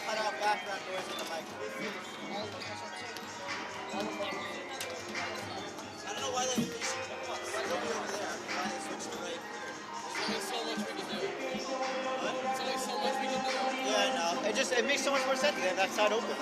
cut out background noise on the mic. I don't know why they why they'll be over there. Why they switched to right here. There's so much we can do. There's only so much we can do. Yeah, I know. It makes so much more sense to have that side open.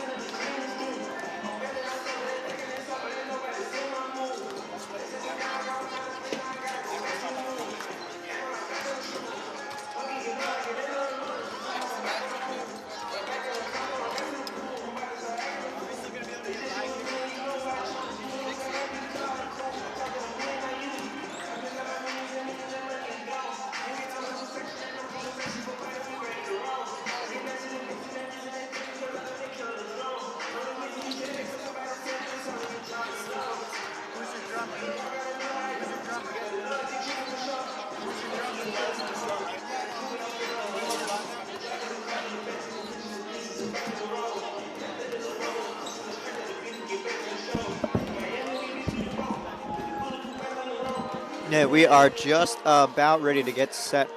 Yeah, we are just about ready to get set.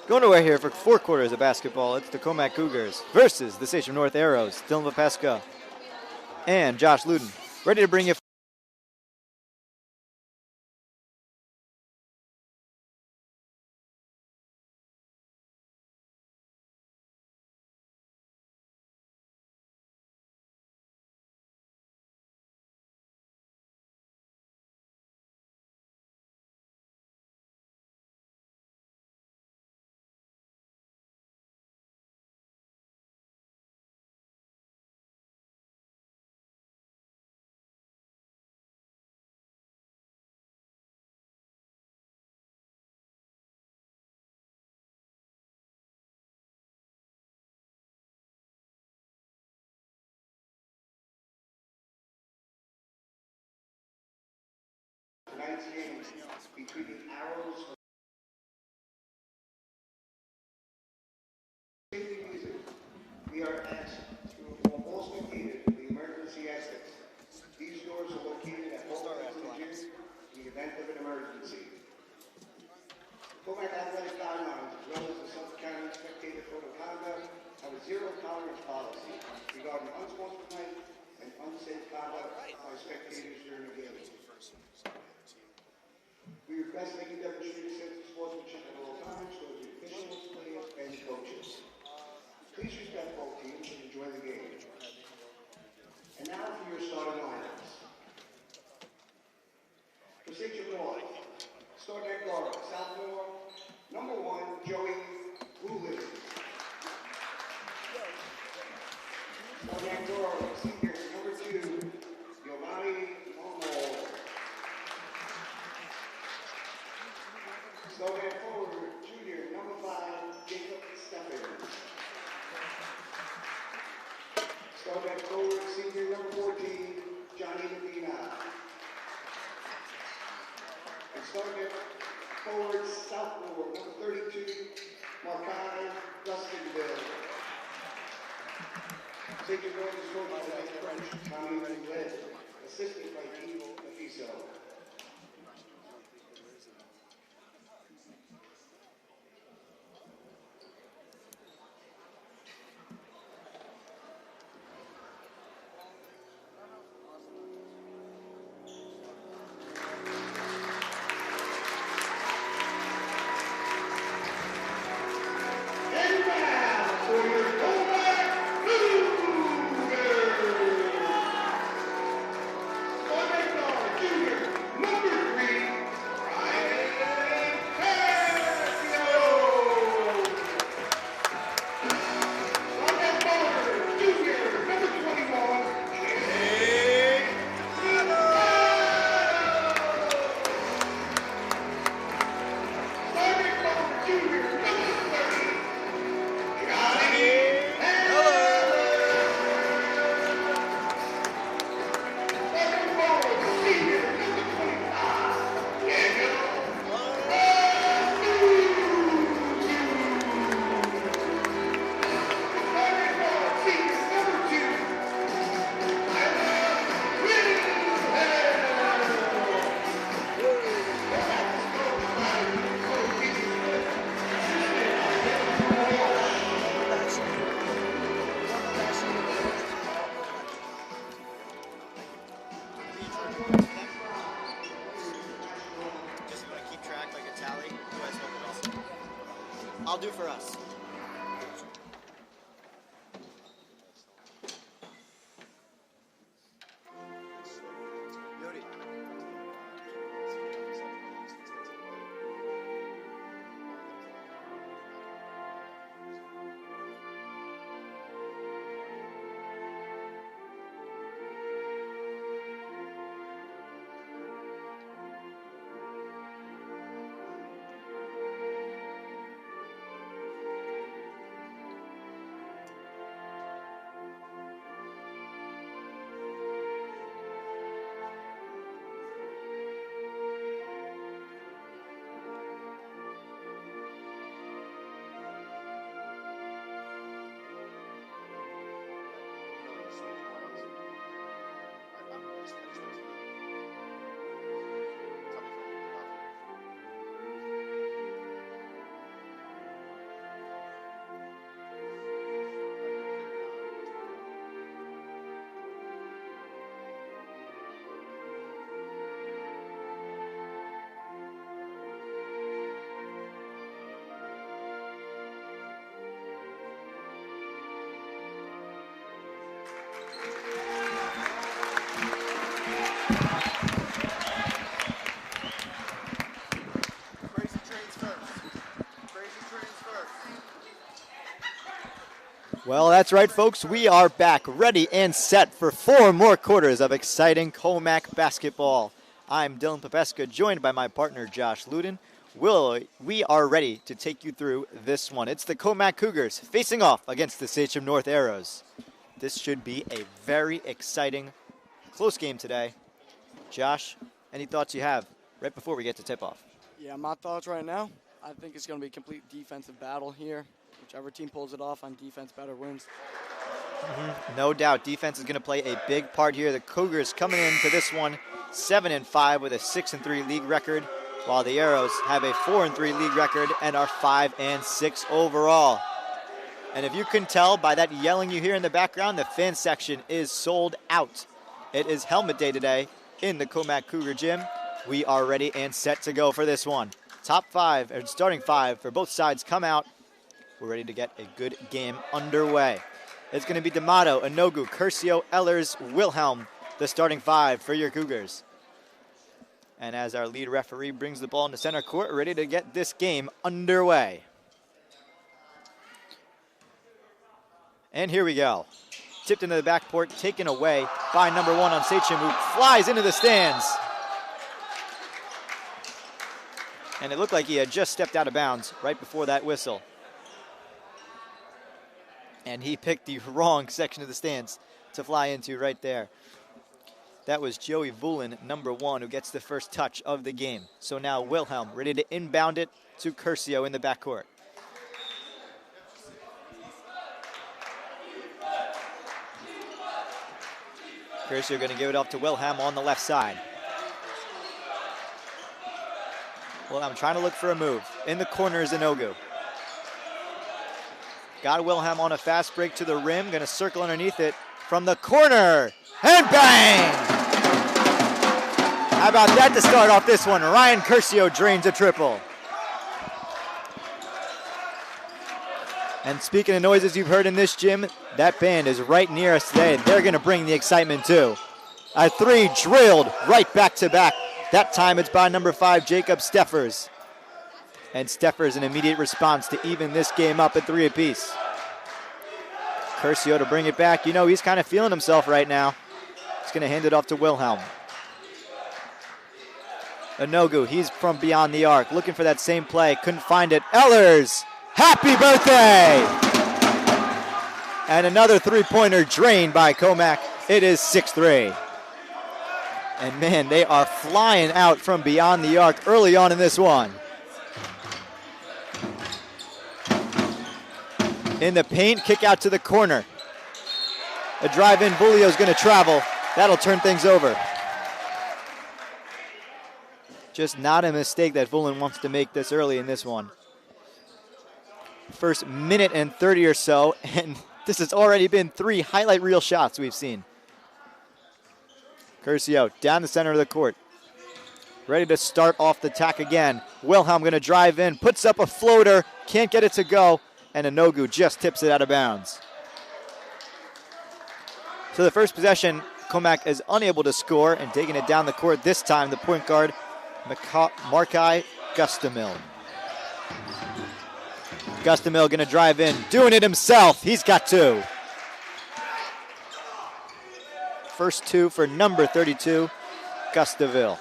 Going away here for 4 quarters of basketball. It's the Commack Cougars versus the Sachem North Arrows. Dylan Vapeska and Josh Luden ready to bring you. Tonight's game between the Arrows of safety reasons, we are asked to inform all spectators of the emergency exits. These doors are located at both ends of the gym in the event of an emergency. Commack athletic guidelines, as well as the Suffolk County Spectator Code of Conduct, have a zero tolerance policy regarding unsportsmanlike and unsafe conduct by spectators during the game. We request that you demonstrate a sense of sportsmanship at all times towards the officials, players, and coaches. Please respect both teams and enjoy the game. And now for your starting lineups. For Sachem North, starting at guard, sophomore, number 1, Joey Woolley. Starting at guard, senior, number 2, Giovanni Momo. Starting at forward, junior, number 5, Jacob Stephens. Starting at forward, senior, number 14, Johnny Medina. And starting at forward, sophomore, number 32, Markai Dustinville. Sachem North is coached by head coach Tommy Led, assisted by Keith Nafiso. And now for your Commack Cougars! Commack guard, junior, I'll do for us. Well, that's right, folks. We are back, ready and set for 4 more quarters of exciting Commack basketball. I'm Dylan Popeska, joined by my partner, Josh Luden. We are ready to take you through this one. It's the Commack Cougars facing off against the Sachem North Arrows. This should be a very exciting, close game today. Josh, any thoughts you have right before we get to tip-off? Yeah, my thoughts right now, I think it's going to be a complete defensive battle here. Whichever team pulls it off on defense better wins. No doubt, defense is going to play a big part here. The Cougars coming into this one 7-5 with a 6-3 league record, while the Arrows have a 4-3 league record and are 5-6 overall. And if you can tell by that yelling you hear in the background, the fan section is sold out. It is helmet day today in the Commack Cougar Gym. We are ready and set to go for this one. Starting five for both sides come out. We're ready to get a good game underway. It's going to be D'Amato, Inogu, Curcio, Ellers, Wilhelm, the starting 5 for your Cougars. And as our lead referee brings the ball into center court, ready to get this game underway. And here we go. Tipped into the backcourt, taken away by number 1 on Sachem, who flies into the stands. And it looked like he had just stepped out of bounds right before that whistle. And he picked the wrong section of the stands to fly into right there. That was Joey Vulin, number 1, who gets the first touch of the game. So now Wilhelm ready to inbound it to Curcio in the backcourt. Curcio going to give it off to Wilhelm on the left side. Wilhelm trying to look for a move. In the corner is Inogu. Got Wilhelm on a fast break to the rim. Going to circle underneath it from the corner. And bang! How about that to start off this one? Ryan Curcio drains a triple. And speaking of noises you've heard in this gym, that band is right near us today. They're going to bring the excitement too. A 3 drilled right back to back. That time it's by number 5, Jacob Steffers. And Steffers an immediate response to even this game up at 3 apiece. Curcio to bring it back. You know, he's kind of feeling himself right now. He's going to hand it off to Wilhelm. Inogu, he's from beyond the arc, looking for that same play. Couldn't find it. Ellers, happy birthday! And another three-pointer drained by Commack. It is 6-3. And man, they are flying out from beyond the arc early on in this one. In the paint, kick out to the corner. A drive in, Bulio's going to travel. That'll turn things over. Just not a mistake that Vulin wants to make this early in this one. First minute and 30 or so, and this has already been 3 highlight reel shots we've seen. Curcio down the center of the court. ready to start off the attack again. Wilhelm going to drive in, puts up a floater, can't get it to go, and Inogu just tips it out of bounds. So the first possession, Commack is unable to score, and taking it down the court this time, the point guard, Markai Gustamil. Gustamil going to drive in, doing it himself. He's got 2. First 2 for number 32, Gustaville.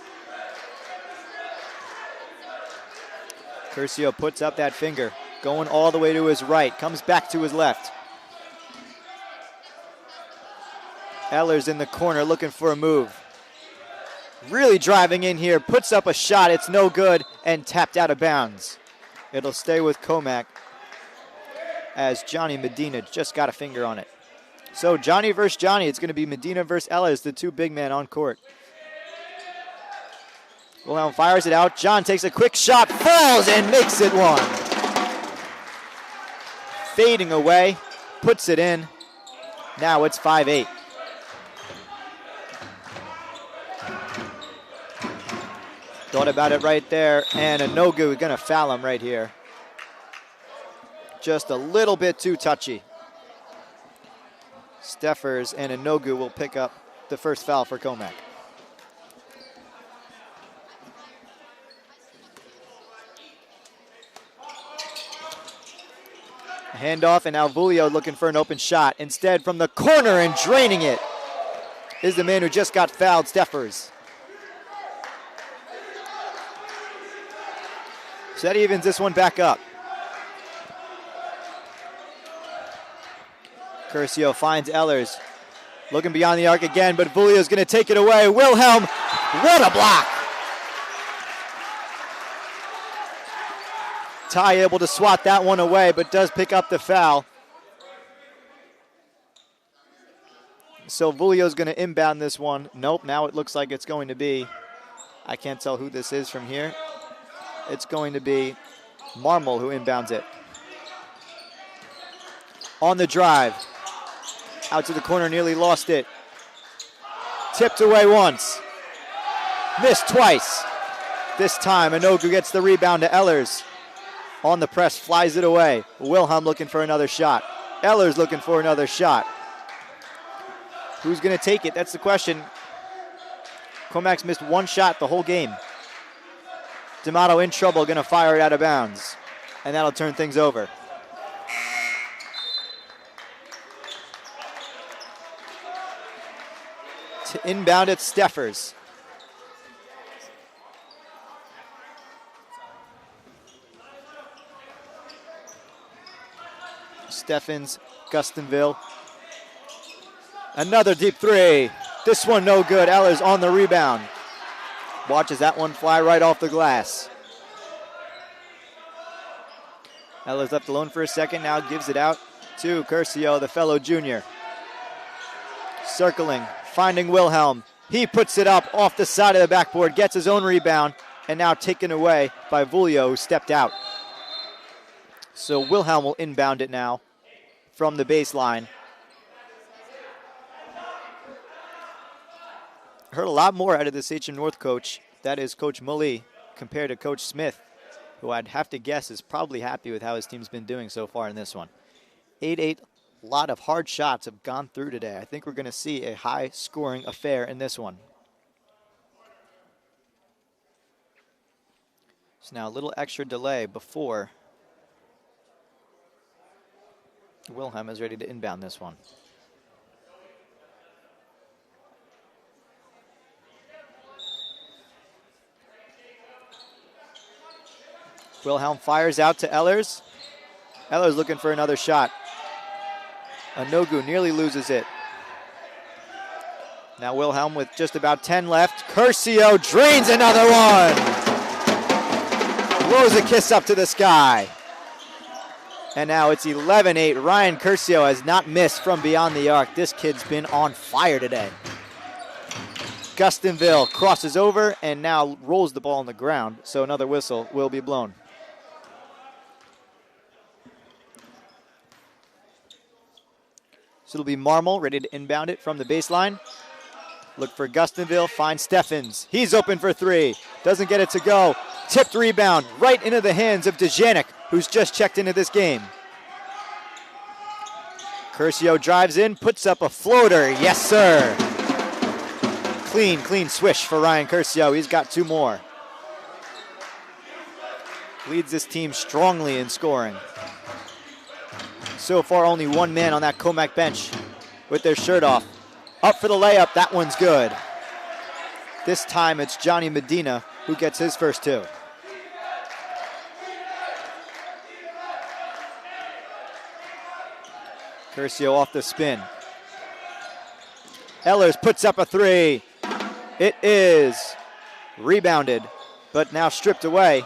Curcio puts up that finger, going all the way to his right, comes back to his left. Ehlers in the corner looking for a move. Really driving in here, puts up a shot, it's no good, and tapped out of bounds. It'll stay with Commack as Johnny Medina just got a finger on it. So Johnny versus Johnny, it's going to be Medina versus Ehlers, the 2 big men on court. Wilhelm fires it out. John takes a quick shot, falls, and makes it 1. Fading away, puts it in. Now it's 5-8. Thought about it right there, and Inogu is going to foul him right here. Just a little bit too touchy. Steffers and Inogu will pick up the first foul for Commack. Handoff, and now Vulio looking for an open shot. Instead, from the corner and draining it is the man who just got fouled, Steffers. So that evens this one back up. Curcio finds Ehlers. Looking beyond the arc again, but Vulio's going to take it away. Wilhelm, what a block! Ty able to swat that one away, but does pick up the foul. So Vulio's going to inbound this one. Nope, now it looks like it's going to be, I can't tell who this is from here. It's going to be Marmol who inbounds it. On the drive. Out to the corner, nearly lost it. Tipped away once. Missed twice. This time, Inogu gets the rebound to Ehlers. On the press, flies it away. Wilhelm looking for another shot. Ehlers looking for another shot. Who's going to take it? That's the question. Commack's missed 1 shot the whole game. D'Amato in trouble, going to fire it out of bounds. And that'll turn things over. To inbound it, Steffers. Steffens, Gustonville. Another deep 3. This one no good. Ehlers on the rebound. Watches that one fly right off the glass. Ehlers left alone for a second, now gives it out to Curcio, the fellow junior. Circling, finding Wilhelm. He puts it up off the side of the backboard, gets his own rebound, and now taken away by Vulio, who stepped out. So Wilhelm will inbound it now from the baseline. Heard a lot more out of the Sachem North coach, that is Coach Mully, compared to Coach Smith, who I'd have to guess is probably happy with how his team's been doing so far in this one. 8-8, a lot of hard shots have gone through today. I think we're going to see a high-scoring affair in this one. So now a little extra delay before Wilhelm is ready to inbound this one. Wilhelm fires out to Ehlers. Ehlers looking for another shot. Inogu nearly loses it. Now Wilhelm with just about 10 left. Curcio drains another one. Blows a kiss up to the sky. And now it's 11-8. Ryan Curcio has not missed from beyond the arc. This kid's been on fire today. Gustonville crosses over and now rolls the ball on the ground, so another whistle will be blown. So it'll be Marmol ready to inbound it from the baseline. Look for Gustonville, finds Steffens. He's open for 3. Doesn't get it to go. Tipped rebound right into the hands of Dejanic, who's just checked into this game. Curcio drives in, puts up a floater. Yes, sir. Clean swish for Ryan Curcio. He's got 2 more. Leads this team strongly in scoring. So far, only 1 man on that Commack bench with their shirt off. Up for the layup. That one's good. This time, it's Johnny Medina who gets his first 2. Curcio off the spin. Ellers puts up a 3. It is rebounded, but now stripped away.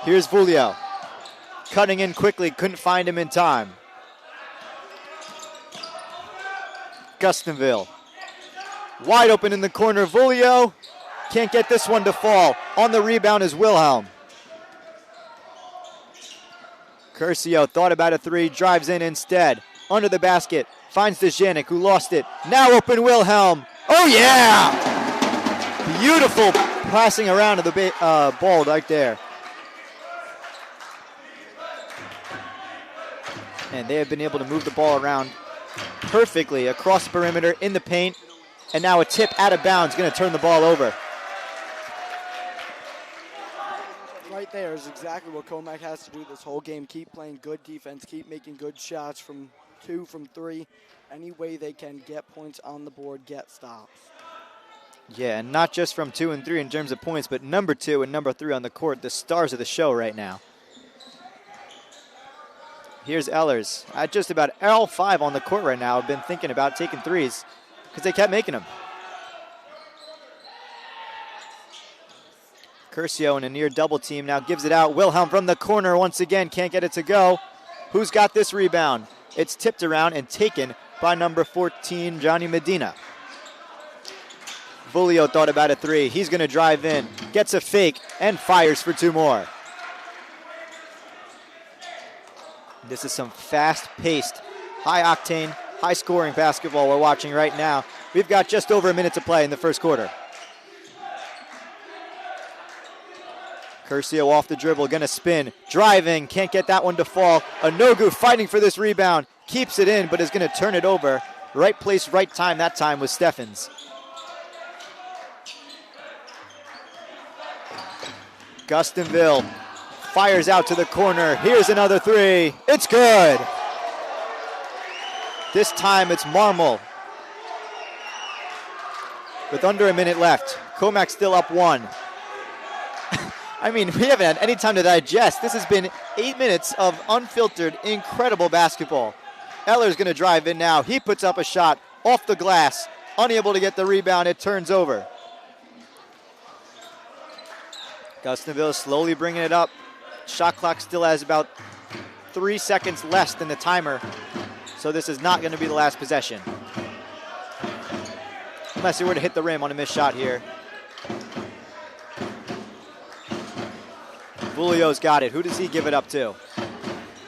Here's Vulio. Cutting in quickly, couldn't find him in time. Gustonville. Wide open in the corner, Vulio. Can't get this one to fall. On the rebound is Wilhelm. Curcio thought about a 3, drives in instead. Under the basket, finds Dejanic, who lost it. Now open Wilhelm. Oh yeah! Beautiful passing around to the ball right there. And they have been able to move the ball around perfectly across the perimeter in the paint. And now a tip out of bounds, going to turn the ball over. Right there is exactly what Commack has to do this whole game. Keep playing good defense, keep making good shots from 2, from 3. Any way they can get points on the board, get stops. Yeah, and not just from 2 and 3 in terms of points, but number 2 and number 3 on the court, the stars of the show right now. Here's Ellers. At just about all 5 on the court right now have been thinking about taking 3s because they kept making them. Curcio in a near double team now gives it out. Wilhelm from the corner once again, can't get it to go. Who's got this rebound? It's tipped around and taken by number 14, Johnny Medina. Vulio thought about a 3. He's going to drive in, gets a fake, and fires for 2 more. This is some fast-paced, high-octane, high-scoring basketball we're watching right now. We've got just over a minute to play in the first quarter. Curcio off the dribble, gonna spin, driving, can't get that one to fall. Anogu fighting for this rebound, keeps it in, but is gonna turn it over. Right place, right time, that time was Steffens. Gustonville fires out to the corner. Here's another 3. It's good. This time it's Marmol. With under a minute left, Commack still up 1. I mean, we haven't had any time to digest. This has been 8 minutes of unfiltered, incredible basketball. Eller's going to drive in now. He puts up a shot off the glass. Unable to get the rebound. It turns over. Gustonville slowly bringing it up. Shot clock still has about 3 seconds less than the timer. So this is not going to be the last possession. Unless he were to hit the rim on a missed shot here. Vulio's got it. Who does he give it up to?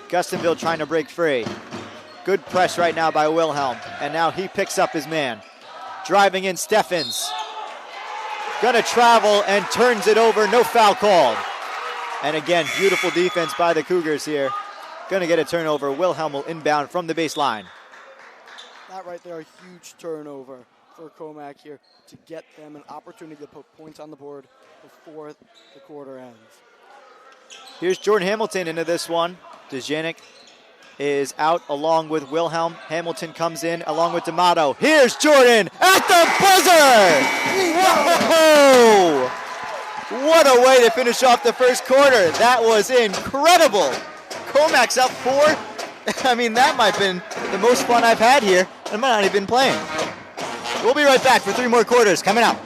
Gustonville trying to break free. Good press right now by Wilhelm. And now he picks up his man. Driving in Steffens. Gonna travel and turns it over. No foul called. And again, beautiful defense by the Cougars here. Gonna get a turnover. Wilhelm will inbound from the baseline. That right there, a huge turnover for Commack here to get them an opportunity to put points on the board before the quarter ends. Here's Jordan Hamilton into this one. Dejanic is out along with Wilhelm. Hamilton comes in along with D'Amato. Here's Jordan at the buzzer! Whoa! What a way to finish off the first quarter. That was incredible. Commack's up 4. I mean, that might have been the most fun I've had here. I might not have been playing. We'll be right back for 3 more quarters coming up.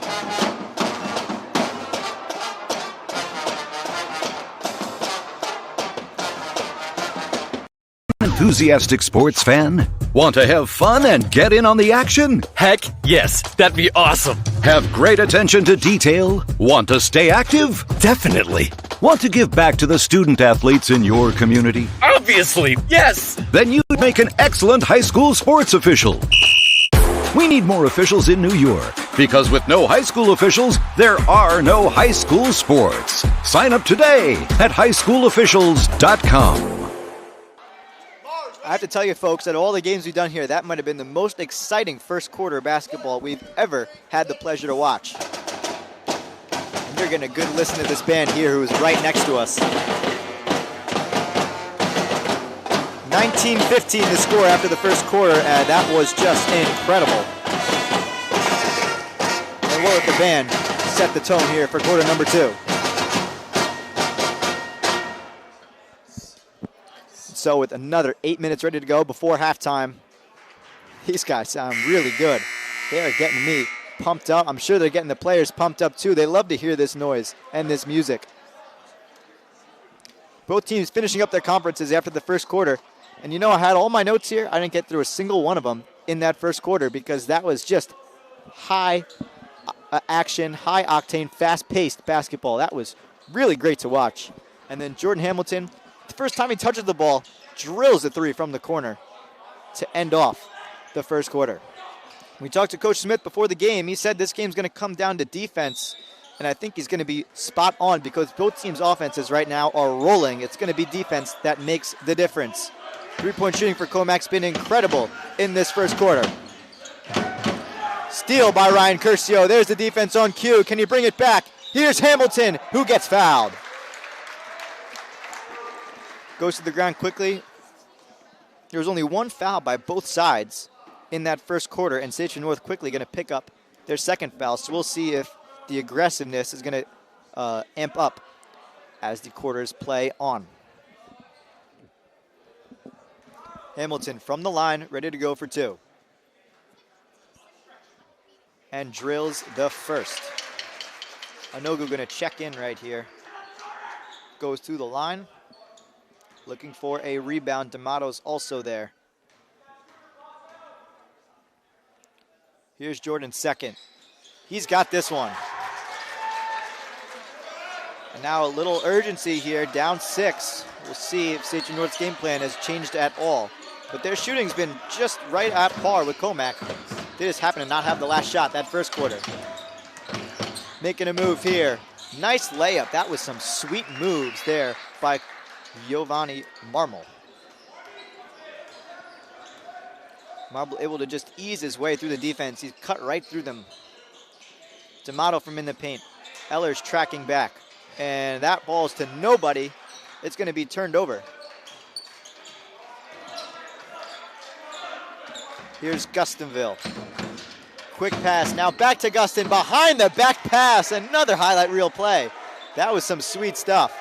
Enthusiastic sports fan? Want to have fun and get in on the action? Heck, yes, that'd be awesome. Have great attention to detail? Want to stay active? Definitely. Want to give back to the student athletes in your community? Obviously, yes. Then you'd make an excellent high school sports official. We need more officials in New York. Because with no high school officials, there are no high school sports. Sign up today at highschoolofficials.com. I have to tell you, folks, that all the games we've done here, that might have been the most exciting first quarter basketball we've ever had the pleasure to watch. And you're getting a good listen to this band here who is right next to us. 19-15 the score after the first quarter, and that was just incredible. And we'll let the band set the tone here for quarter number 2. So with another 8 minutes ready to go before halftime, these guys sound really good. They are getting me pumped up. I'm sure they're getting the players pumped up too. They love to hear this noise and this music. Both teams finishing up their conferences after the first quarter. And you know, I had all my notes here. I didn't get through a single one of them in that first quarter because that was just high action, high octane, fast-paced basketball. That was really great to watch. And then Jordan Hamilton, the first time he touches the ball, drills a three from the corner to end off the first quarter. We talked to Coach Smith before the game. He said this game's going to come down to defense, and I think he's going to be spot on because both teams' offenses right now are rolling. It's going to be defense that makes the difference. Three-point shooting for Commack's been incredible in this first quarter. Steal by Ryan Curcio. There's the defense on cue. Can he bring it back? Here's Hamilton, who gets fouled. Goes to the ground quickly. There was only one foul by both sides in that first quarter, and Sachem North quickly going to pick up their second foul. So we'll see if the aggressiveness is going to amp up as the quarters play on. Hamilton from the line, ready to go for two. And drills the first. Anogu going to check in right here. Goes through the line. Looking for a rebound. D'Amato's also there. Here's Jordan second. He's got this one. And now a little urgency here, down 6. We'll see if Sachem North's game plan has changed at all. But their shooting's been just right at par with Commack. They just happen to not have the last shot that first quarter. Making a move here. Nice layup. That was some sweet moves there by Giovanni Marble. Marble able to just ease his way through the defense. He's cut right through them. D'Amato from in the paint. Eller's tracking back. And that ball's to nobody. It's going to be turned over. Here's Gustonville. Quick pass. Now back to Guston. Behind the back pass. Another highlight reel play. That was some sweet stuff.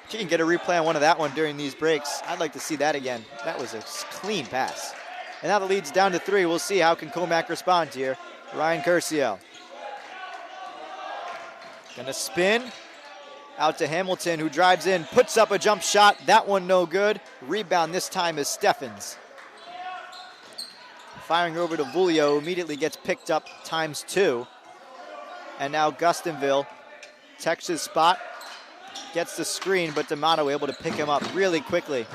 If you can get a replay on one of that one during these breaks, I'd like to see that again. That was a clean pass. And now the lead's down to 3. We'll see how can Commack respond here. Ryan Curcio. Gonna spin. Out to Hamilton, who drives in, puts up a jump shot. That one no good. Rebound this time is Steffens. Firing over to Vulio, who immediately gets picked up ×2. And now Gustonville checks his spot, gets the screen, but D'Amato able to pick him up really quickly.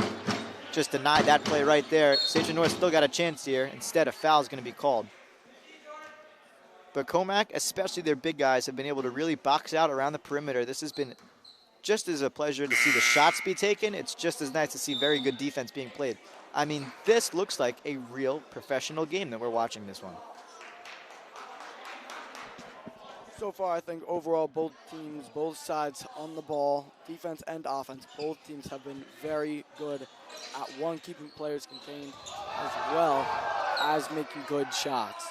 Just denied that play right there. Sachem North still got a chance here. Instead, a foul is going to be called. But Commack, especially their big guys, have been able to really box out around the perimeter. This has been just as a pleasure to see the shots be taken. It's just as nice to see very good defense being played. I mean, this looks like a real professional game that we're watching this one. So far, I think overall both teams, both sides on the ball, defense and offense, both teams have been very good at, one, keeping players contained, as well as making good shots.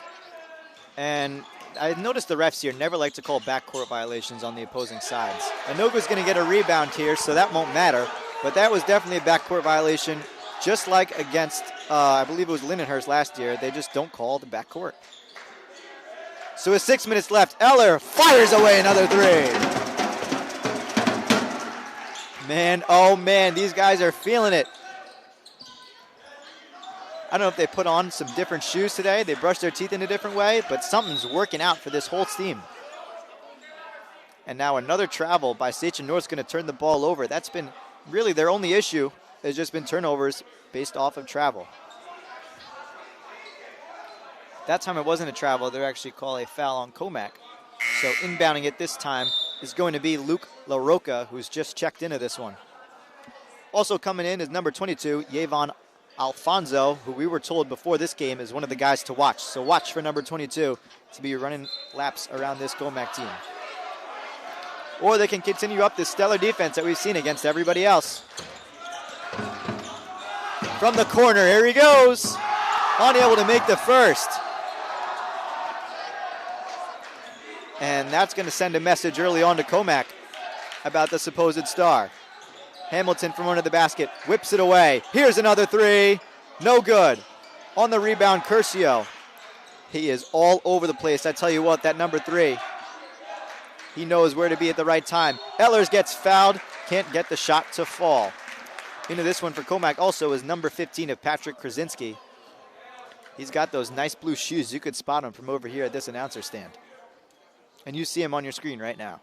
And I noticed the refs here never like to call backcourt violations on the opposing sides. Anogu's going to get a rebound here, so that won't matter. But that was definitely a backcourt violation, just like against, I believe it was Lindenhurst last year. They just don't call the backcourt. So with 6 minutes left, Eller fires away another 3. Man, oh man, these guys are feeling it. I don't know if they put on some different shoes today. They brushed their teeth in a different way, but something's working out for this whole team. And now another travel by Sachem North's going to turn the ball over. That's been really their only issue. Has just been turnovers based off of travel. That time it wasn't a travel. They actually call a foul on Commack. So inbounding it this time is going to be Luke LaRocca, who's just checked into this one. Also coming in is number 22, Yevon Alfonso, who we were told before this game is one of the guys to watch. So watch for number 22 to be running laps around this Commack team. Or they can continue up this stellar defense that we've seen against everybody else. From the corner, here he goes. Unable to make the first. And that's going to send a message early on to Commack about the supposed star. Hamilton from under the basket, whips it away. Here's another three, no good. On the rebound, Curcio. He is all over the place. I tell you what, that number 3, he knows where to be at the right time. Ehlers gets fouled, can't get the shot to fall. Into this one for Commack also is number 15 of Patrick Krasinski. He's got those nice blue shoes. You could spot him from over here at this announcer stand. And you see him on your screen right now.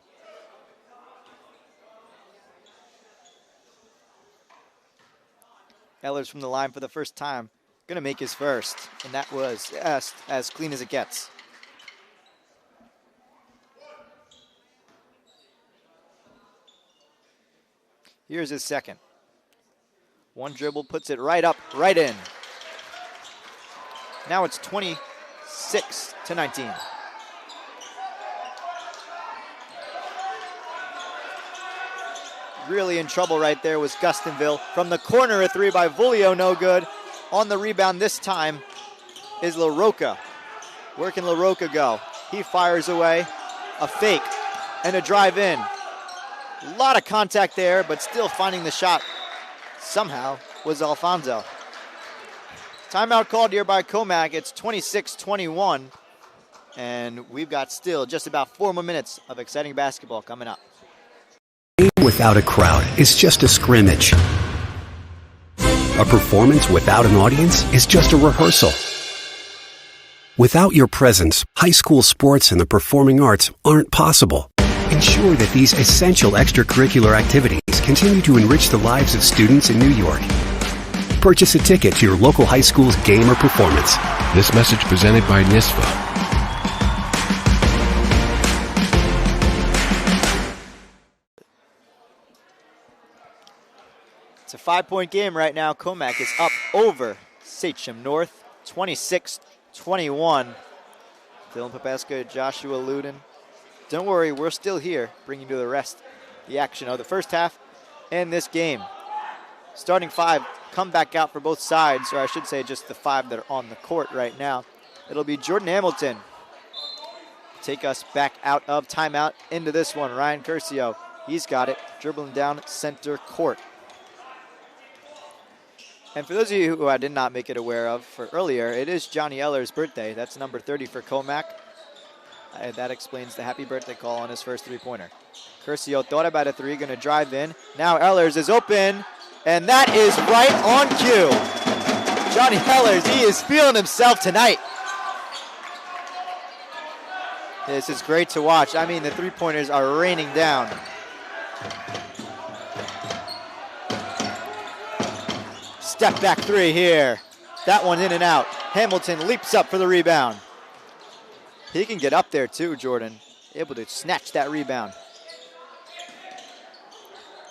Ehlers from the line for the first time. Going to make his first. And that was as clean as it gets. Here's his second. One dribble puts it right up, right in. Now it's 26-19. Really in trouble right there was Gustonville. From the corner, a 3 by Vulio, no good. On the rebound this time is LaRocca. Where can LaRocca go? He fires away. A fake and a drive in. A lot of contact there, but still finding the shot somehow was Alfonso. Timeout called here by Commack. It's 26-21. And we've got still just about 4 more minutes of exciting basketball coming up. Without a crowd is just a scrimmage. A performance without an audience is just a rehearsal. Without your presence, high school sports and the performing arts aren't possible. Ensure that these essential extracurricular activities continue to enrich the lives of students in New York. Purchase a ticket to your local high school's game or performance. This message presented by NISFA. It's a 5-point game right now. Commack is up over Sachem North, 26-21. Dylan Popeska, Joshua Luden. Don't worry, we're still here, bringing you the rest, the action of the first half and this game. Starting 5 come back out for both sides, or I should say just the 5 that are on the court right now. It'll be Jordan Hamilton. Take us back out of timeout into this one. Ryan Curcio, he's got it, dribbling down center court. And for those of you who I did not make it aware of for earlier, it is Johnny Ehlers' birthday. That's number 30 for Commack. That explains the happy birthday call on his first three-pointer. Curcio thought about a 3, going to drive in. Now Ehlers is open, and that is right on cue. Johnny Ehlers, he is feeling himself tonight. This is great to watch. I mean, the three-pointers are raining down. Step back 3 here. That one in and out. Hamilton leaps up for the rebound. He can get up there too, Jordan. Able to snatch that rebound.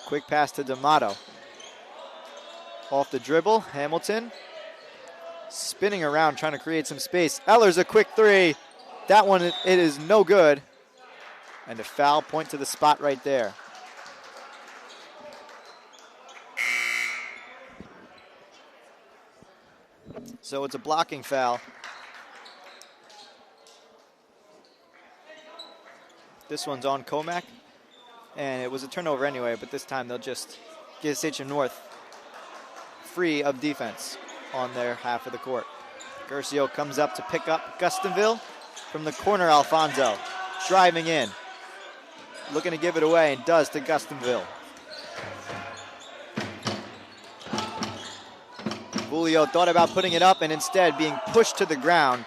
Quick pass to D'Amato. Off the dribble, Hamilton. Spinning around, trying to create some space. Ehlers a quick 3. That one, it is no good. And a foul, point to the spot right there. So it's a blocking foul. This one's on Commack. And it was a turnover anyway, but this time they'll just give Sachem North free of defense on their half of the court. Curcio comes up to pick up Gustonville. From the corner, Alfonso driving in. Looking to give it away, and does to Gustonville. Vulio thought about putting it up, and instead being pushed to the ground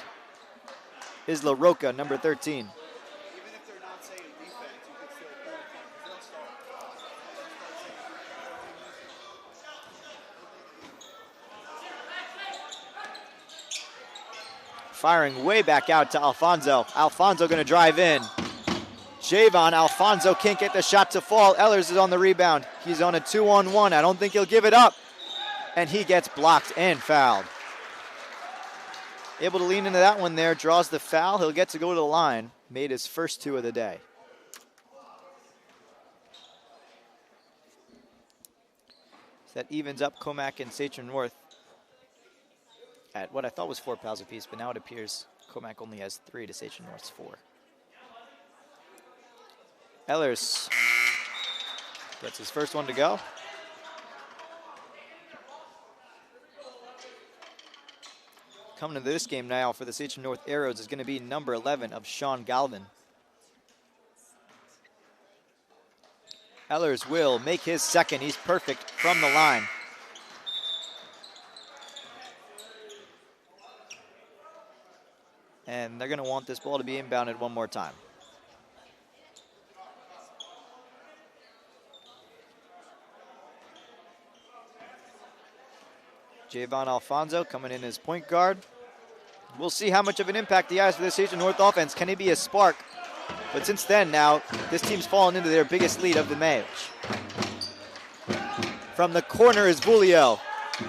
is LaRocca, number 13. firing way back out to Alfonso. Alfonso going to drive in. Javon, Alfonso can't get the shot to fall. Ellers is on the rebound. He's on a 2-on-1. I don't think he'll give it up. And he gets blocked and fouled. Able to lean into that one there, draws the foul. He'll get to go to the line. Made his first 2 of the day. So that evens up Commack and Sachem North at what I thought was 4 fouls apiece, but now it appears Commack only has 3 to Sachem North's 4. Ellers gets his first one to go. Coming into this game now for the Sachem North Arrows is going to be number 11 of Sean Galvin. Ellers will make his second. He's perfect from the line. And they're going to want this ball to be inbounded one more time. Javon Alfonso coming in as point guard. We'll see how much of an impact he has for this Sachem North offense. Can he be a spark? But since then now, this team's fallen into their biggest lead of the match. From the corner is Vulio.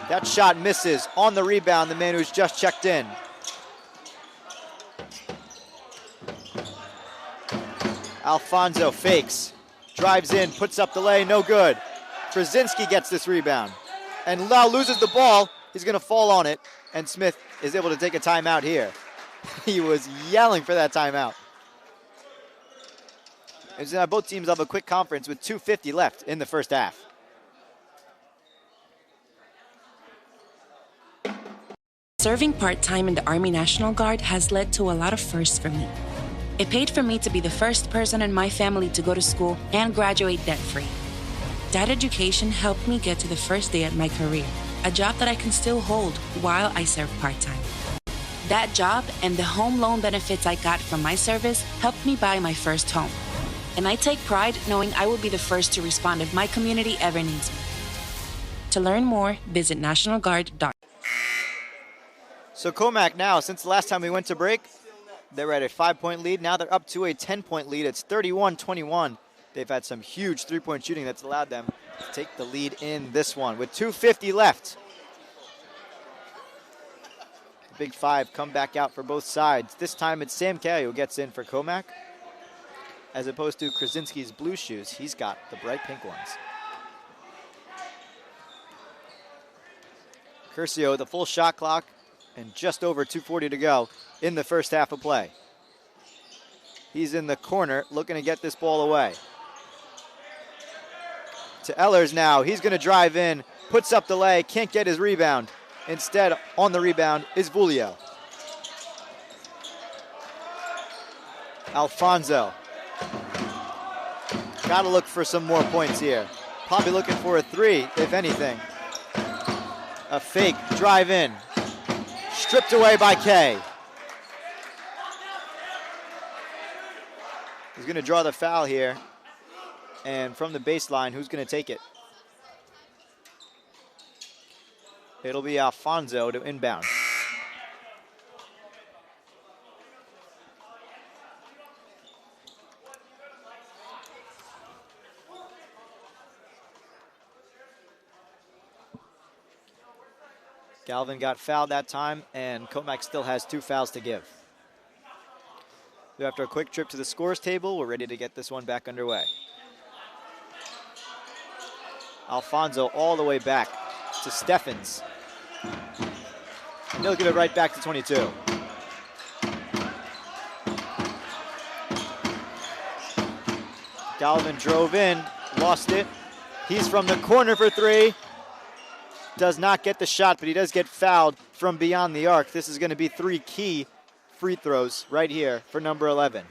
That shot misses. On the rebound, the man who's just checked in. Alfonso fakes, drives in, puts up the lay, no good. Krasinski gets this rebound. And now loses the ball. He's going to fall on it. And Smith is able to take a timeout here. He was yelling for that timeout. And so now both teams have a quick conference with 2:50 left in the first half. Serving part-time in the Army National Guard has led to a lot of firsts for me. It paid for me to be the first person in my family to go to school and graduate debt-free. That education helped me get to the first day at my career, a job that I can still hold while I serve part-time. That job and the home loan benefits I got from my service helped me buy my first home. And I take pride knowing I will be the first to respond if my community ever needs me. To learn more, visit nationalguard.com. So Commack now, since the last time we went to break, they were at a 5-point lead. Now they're up to a 10-point lead. It's 31-21. They've had some huge three-point shooting that's allowed them to take the lead in this one. With 2:50 left, the Big Five come back out for both sides. This time it's Sam Kay who gets in for Commack, as opposed to Krasinski's blue shoes. He's got the bright pink ones. Curcio with a full shot clock and just over 2:40 to go in the first half of play. He's in the corner looking to get this ball away. To Ellers now. He's going to drive in, puts up the lay, can't get his rebound. Instead, on the rebound is Vulio. Alfonso. Got to look for some more points here. Probably looking for a 3, if anything. A fake drive in. Stripped away by Kay. He's going to draw the foul here. And from the baseline, who's going to take it? It'll be Alfonso to inbound. Galvin got fouled that time, and Commack still has 2 fouls to give. So after a quick trip to the scores table, we're ready to get this one back underway. Alfonso all the way back to Steffens. And he'll give it right back to 22. Galvin drove in, lost it. He's from the corner for 3. Does not get the shot, but he does get fouled from beyond the arc. This is going to be 3 key free throws right here for number 11.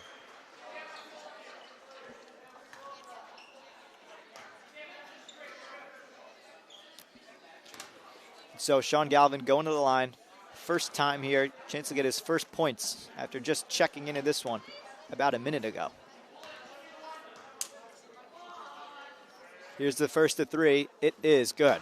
So Sean Galvin going to the line. First time here, chance to get his first points after just checking into this one about a minute ago. Here's the first of 3. It is good.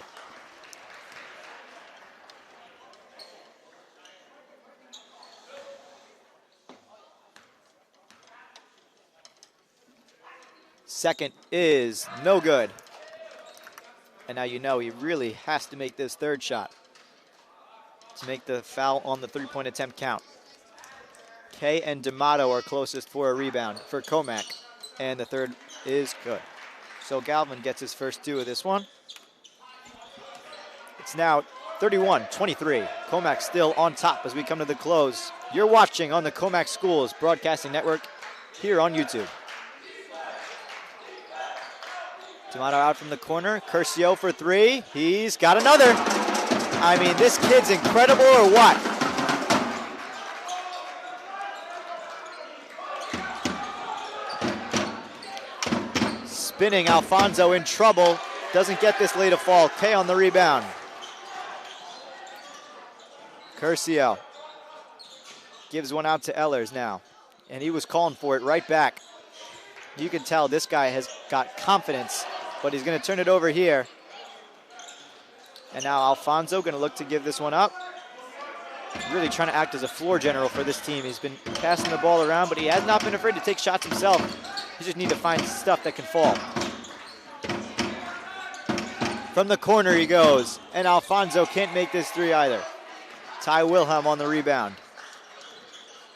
Second is no good. And now you know he really has to make this third shot to make the foul on the three-point attempt count. Kay and D'Amato are closest for a rebound for Commack, and the third is good. So Galvin gets his first two of this one. It's now 31-23. Commack still on top as we come to the close. You're watching on the Commack Schools Broadcasting Network here on YouTube. D'Amato out from the corner. Curcio for three. He's got another. I mean, this kid's incredible or what? Spinning Alfonso in trouble. Doesn't get this late a fall. Kay on the rebound. Curcio gives one out to Ehlers now. And he was calling for it right back. You can tell this guy has got confidence, but he's going to turn it over here. And now Alfonso going to look to give this one up. Really trying to act as a floor general for this team. He's been passing the ball around, but he has not been afraid to take shots himself. He just need to find stuff that can fall. From the corner he goes, and Alfonso can't make this three either. Ty Wilhelm on the rebound.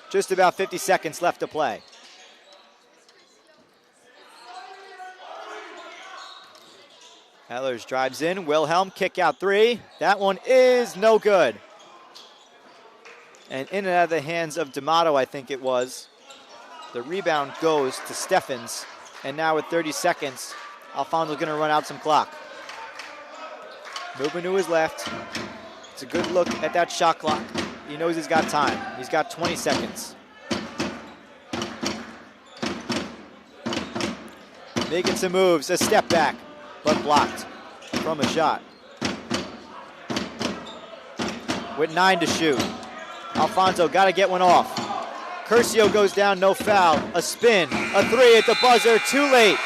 Just about 50 seconds left to play. Ehlers drives in, Wilhelm, kick out three. That one is no good. And in and out of the hands of D'Amato, I think it was. The rebound goes to Steffens. And now with 30 seconds, Alfonso's gonna run out some clock. Moving to his left. It's a good look at that shot clock. He knows he's got time. He's got 20 seconds. Making some moves, a step back, but blocked from a shot. With 9 to shoot. Alfonso got to get one off. Curcio goes down, no foul. A spin, a three at the buzzer, too late.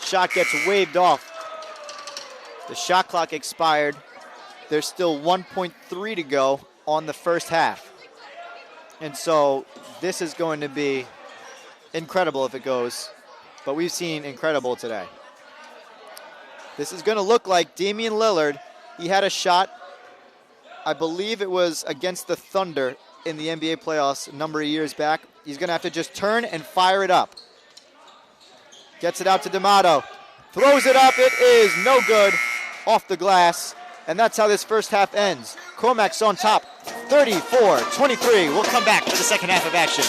Shot gets waved off. The shot clock expired. There's still 1.3 to go on the first half. And so this is going to be incredible if it goes. But we've seen incredible today. This is going to look like Damian Lillard. He had a shot, I believe it was against the Thunder in the NBA playoffs a number of years back. He's going to have to just turn and fire it up. Gets it out to D'Amato. Throws it up. It is no good. Off the glass. And that's how this first half ends. Commack's on top, 34-23. We'll come back for the second half of action.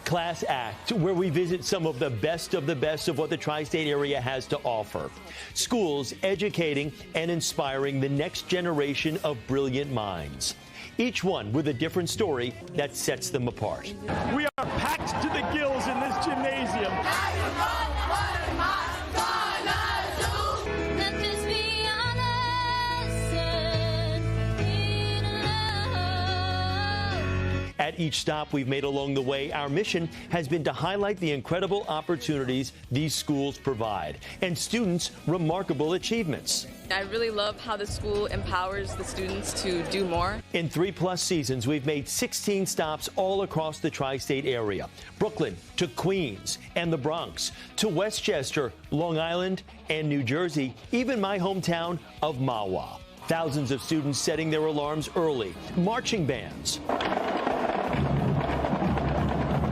Class Act, where we visit some of the best of what the tri-state area has to offer. Schools educating and inspiring the next generation of brilliant minds. Each one with a different story that sets them apart. We are packed to the gills in this gymnasium. At each stop we've made along the way, our mission has been to highlight the incredible opportunities these schools provide and students' remarkable achievements. I really love how the school empowers the students to do more. In 3+ seasons, we've made 16 stops all across the tri-state area. Brooklyn to Queens and the Bronx to Westchester, Long Island, and New Jersey, even my hometown of Mahwah. Thousands of students setting their alarms early, marching bands,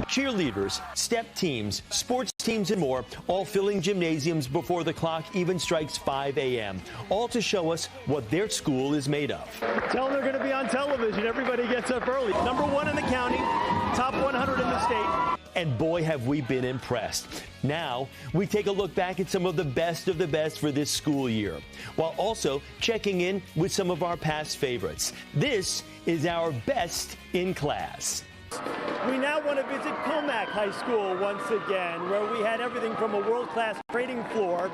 cheerleaders, step teams, sports teams, and more, all filling gymnasiums before the clock even strikes 5 a.m., all to show us what their school is made of. Tell them they're going to be on television. Everybody gets up early. #1 in the county, top 100 in the state. And boy, have we been impressed. Now, we take a look back at some of the best for this school year, while also checking in with some of our past favorites. This is our best in class. We now want to visit Commack High School once again, where we had everything from a world-class trading floor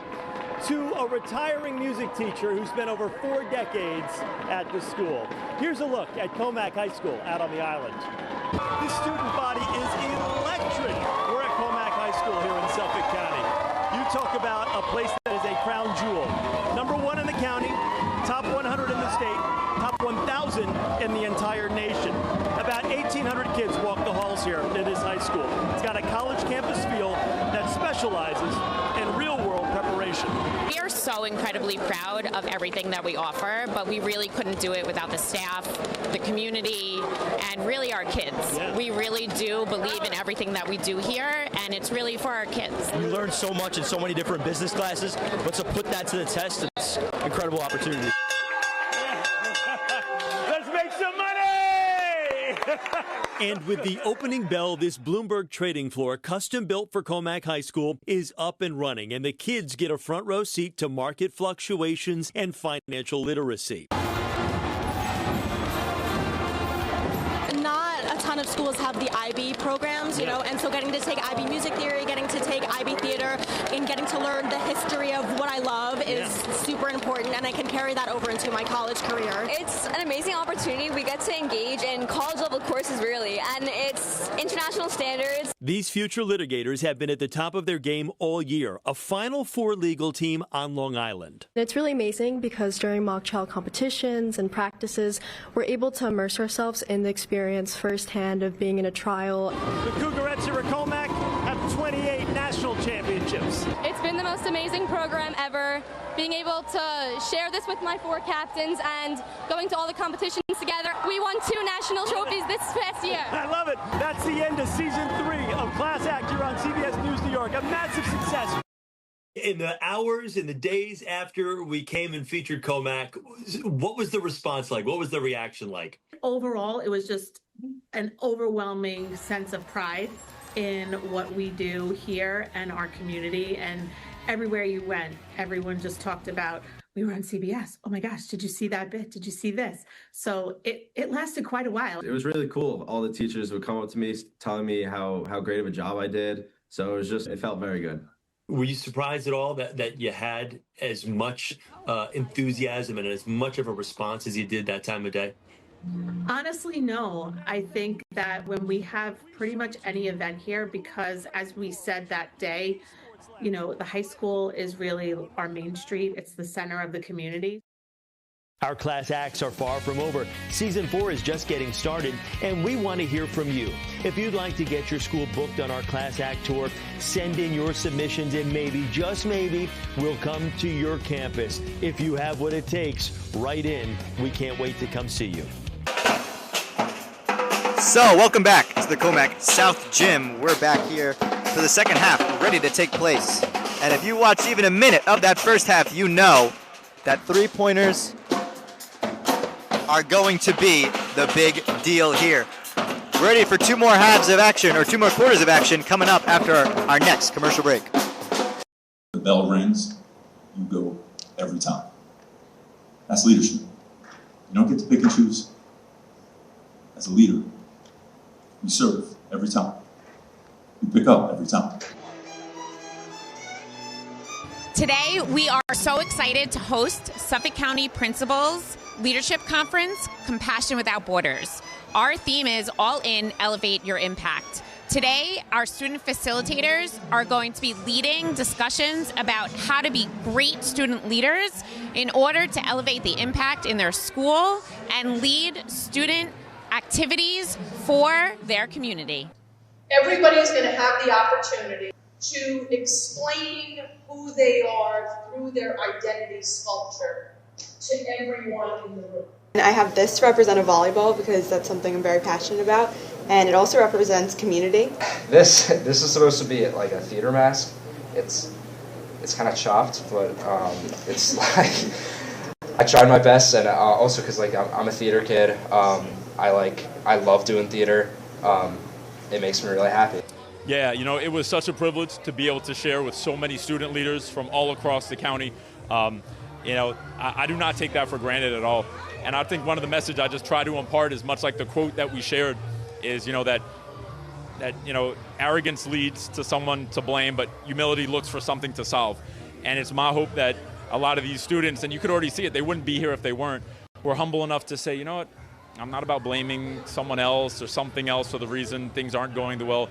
to a retiring music teacher who spent over 4 decades at the school. Here's a look at Commack High School out on the island. The student body is electric. We're at Commack High School here in Suffolk County. You talk about a place that is a crown jewel. #1 in the county, top 100 in the state, top 1,000 campus here in this high school. It's got a college campus feel that specializes in real-world preparation. We are so incredibly proud of everything that we offer, but we really couldn't do it without the staff, the community, and really our kids. Yeah. We really do believe in everything that we do here, and it's really for our kids. You learn so much in so many different business classes, but to put that to the test, it's an incredible opportunity. Let's make some money! And with the opening bell, this Bloomberg trading floor, custom built for Commack High School, is up and running, and the kids get a front row seat to market fluctuations and financial literacy. Not a ton of schools have the IB programs, you know, and so getting to take IB music theory, getting to take IB theater, and getting to learn the history of what I love is super important, and I can carry that over into my college career. It's an amazing opportunity. We get to engage in college-level courses, really, and it's international standards. These future litigators have been at the top of their game all year, a Final Four legal team on Long Island. It's really amazing because during mock trial competitions and practices, we're able to immerse ourselves in the experience firsthand of being in a trial. The Cougarettes here at Commack have 28 national championships. It's been the most amazing program ever. Being able to share this with my 4 captains and going to all the competitions together. We won 2 national trophies this past year. I love it. That's the end of season 3 of Class Act here on CBS News New York. A massive success. In the hours, in the days after we came and featured Commack, what was the response like? What was the reaction like? Overall, it was just an overwhelming sense of pride in what we do here and our community. And everywhere you went, everyone just talked about, we were on CBS. Oh my gosh, did you see that bit? Did you see this? So it lasted quite a while. It was really cool. All the teachers would come up to me telling me how great of a job I did. So it felt very good. Were you surprised at all that you had as much enthusiasm and as much of a response as you did that time of day? Honestly, no. I think that when we have pretty much any event here, because as we said that day, you know, the high school is really our main street. It's the center of the community. Our class acts are far from over. Season 4 is just getting started, and we want to hear from you. If you'd like to get your school booked on our class act tour, send in your submissions, and maybe, just maybe, we'll come to your campus. If you have what it takes, write in. We can't wait to come see you. So, welcome back to the Commack South Gym. We're back here for the second half, ready to take place. And if you watched even a minute of that first half, you know that three-pointers are going to be the big deal here. We're ready for 2 more halves of action, or 2 more quarters of action coming up after our next commercial break. The bell rings, you go every time. That's leadership. You don't get to pick and choose. As a leader, you serve every time. You pick up every time. Today, we are so excited to host Suffolk County Principals Leadership Conference, Compassion Without Borders. Our theme is All In, Elevate Your Impact. Today, our student facilitators are going to be leading discussions about how to be great student leaders in order to elevate the impact in their school and lead student activities for their community. Everybody's going to have the opportunity to explain who they are through their identity sculpture to everyone in the room. I have this to represent a volleyball because that's something I'm very passionate about, and it also represents community. This is supposed to be like a theater mask. It's kind of chopped, but it's like I tried my best, and also because like I'm a theater kid. I love doing theater. It makes me really happy. Yeah, you know, it was such a privilege to be able to share with so many student leaders from all across the county. You know, I do not take that for granted at all. And I think one of the messages I just try to impart is much like the quote that we shared is, you know, that you know, arrogance leads to someone to blame, but humility looks for something to solve. And it's my hope that a lot of these students, and you could already see it, they wouldn't be here if they weren't, were humble enough to say, you know what, I'm not about blaming someone else or something else for the reason things aren't going the well.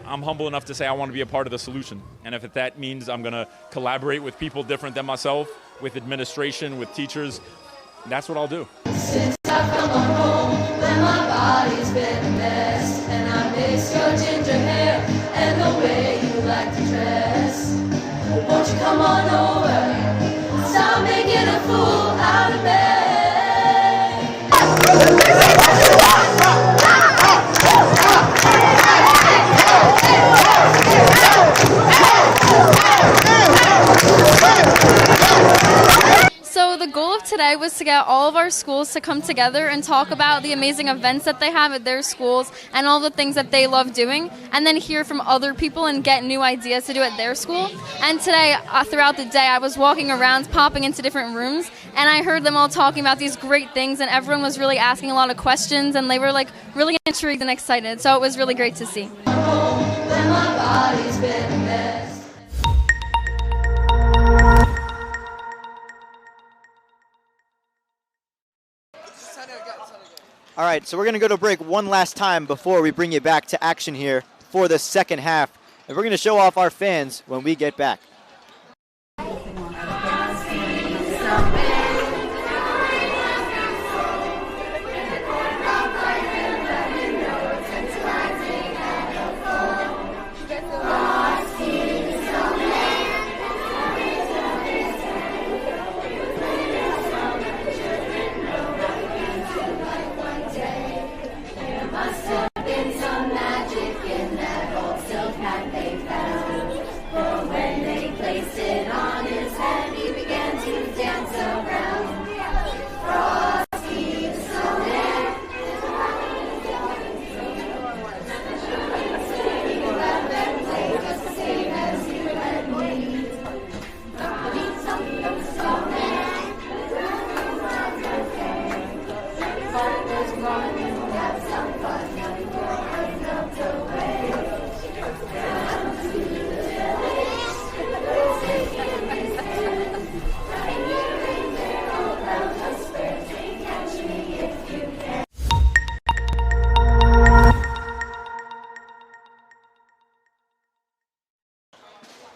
I'm humble enough to say I want to be a part of the solution. And if that means I'm going to collaborate with people different than myself, with administration, with teachers, that's what I'll do. Since I've come home, when my body's been a mess, and I miss come on over. Stop making a fool out of me. So the goal of today was to get all of our schools to come together and talk about the amazing events that they have at their schools and all the things that they love doing, and then hear from other people and get new ideas to do at their school. And today, throughout the day, I was walking around, popping into different rooms, and I heard them all talking about these great things, and everyone was really asking a lot of questions, and they were like really intrigued and excited. So it was really great to see. All right, so we're going to go to break one last time before we bring you back to action here for the second half. And we're going to show off our fans when we get back.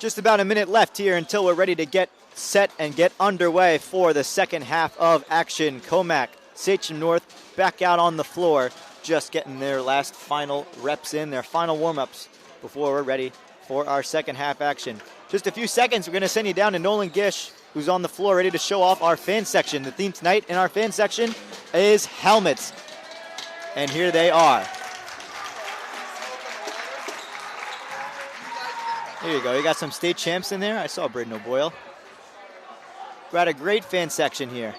Just about a minute left here until we're ready to get set and get underway for the second half of action. Commack, Sachem North back out on the floor, just getting their last final reps in, their final warm-ups before we're ready for our second half action. Just a few seconds, we're going to send you down to Nolan Gish, who's on the floor ready to show off our fan section. The theme tonight in our fan section is helmets. And here they are. There you go. You got some state champs in there. I saw Braden O'Boyle. Got a great fan section here.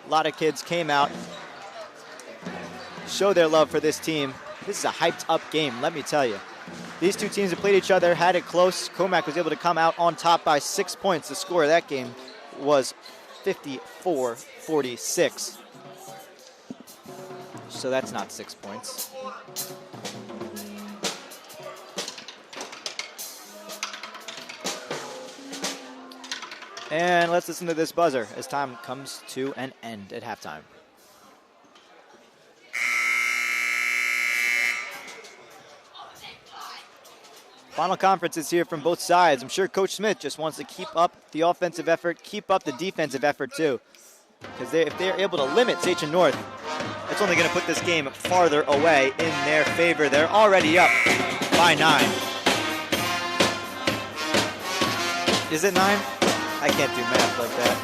A lot of kids came out, show their love for this team. This is a hyped up game, let me tell you. These two teams have played each other, had it close. Commack was able to come out on top by 6 points. The score of that game was 54-46. So that's not 6 points. And let's listen to this buzzer as time comes to an end at halftime. Final conference is here from both sides. I'm sure Coach Smith just wants to keep up the offensive effort, keep up the defensive effort too. Because if they're able to limit Sachem North, it's only going to put this game farther away in their favor. They're already up by 9. Is it 9? I can't do math like that.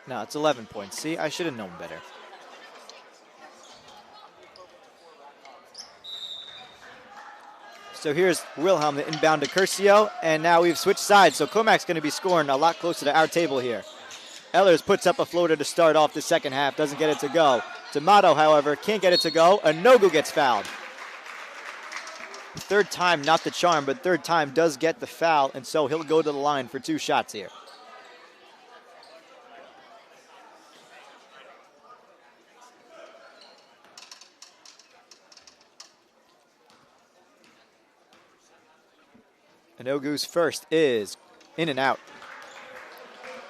No, it's 11 points. See, I should have known better. So here's Wilhelm, the inbound to Curcio, and now we've switched sides. So Commack's going to be scoring a lot closer to our table here. Ehlers puts up a floater to start off the second half, doesn't get it to go. D'Amato, however, can't get it to go. Anogu gets fouled. Third time, not the charm, but third time does get the foul, and so he'll go to the line for 2 shots here. Anogu's first is in and out.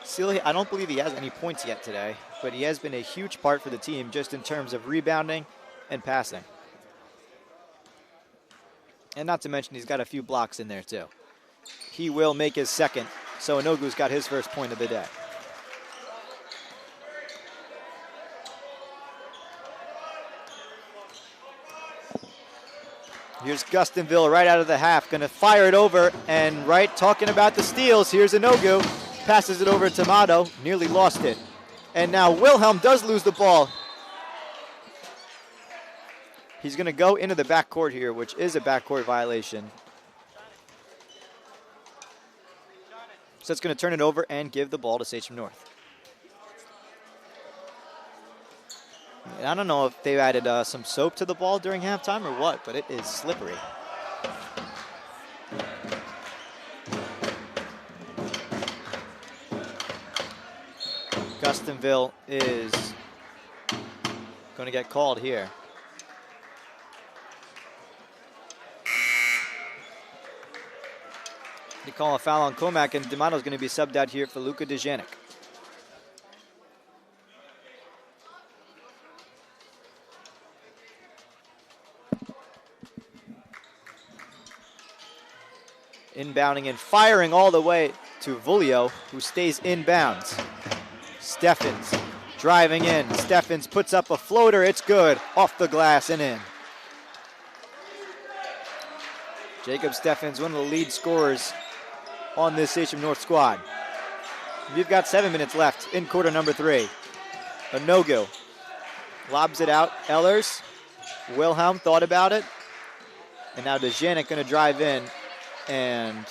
Sealy, I don't believe he has any points yet today, but he has been a huge part for the team just in terms of rebounding and passing. And not to mention he's got a few blocks in there too. He will make his second, so Enogu's got his first point of the day. Here's Gustonville right out of the half, gonna fire it over, and right, talking about the steals, here's Enogu, passes it over to Mato, nearly lost it. And now Wilhelm does lose the ball. He's gonna go into the backcourt here, which is a backcourt violation. So it's gonna turn it over and give the ball to Sachem North. And I don't know if they added some soap to the ball during halftime or what, but it is slippery. Gustonville is going to get called here. They call a foul on Commack, and D'Amato's going to be subbed out here for Luka Dejanic. Inbounding and firing all the way to Vulio, who stays inbounds. Steffens driving in. Steffens puts up a floater. It's good. Off the glass and in. Jacob Steffens, one of the lead scorers on this Sachem North squad. We've got 7 minutes left in quarter number 3. Enogu lobs it out. Ehlers. Wilhelm thought about it. And now Dejanic going to drive in, and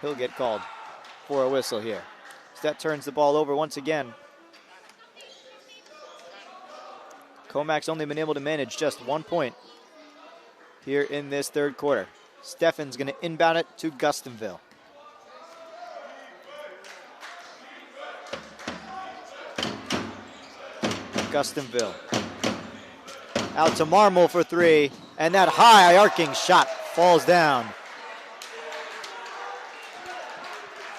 he'll get called for a whistle here. So that turns the ball over once again. Commack's only been able to manage just 1 point here in this third quarter. Steffens going to inbound it to Gustonville. Gustonville. Out to Marmol for 3, and that high arcing shot falls down.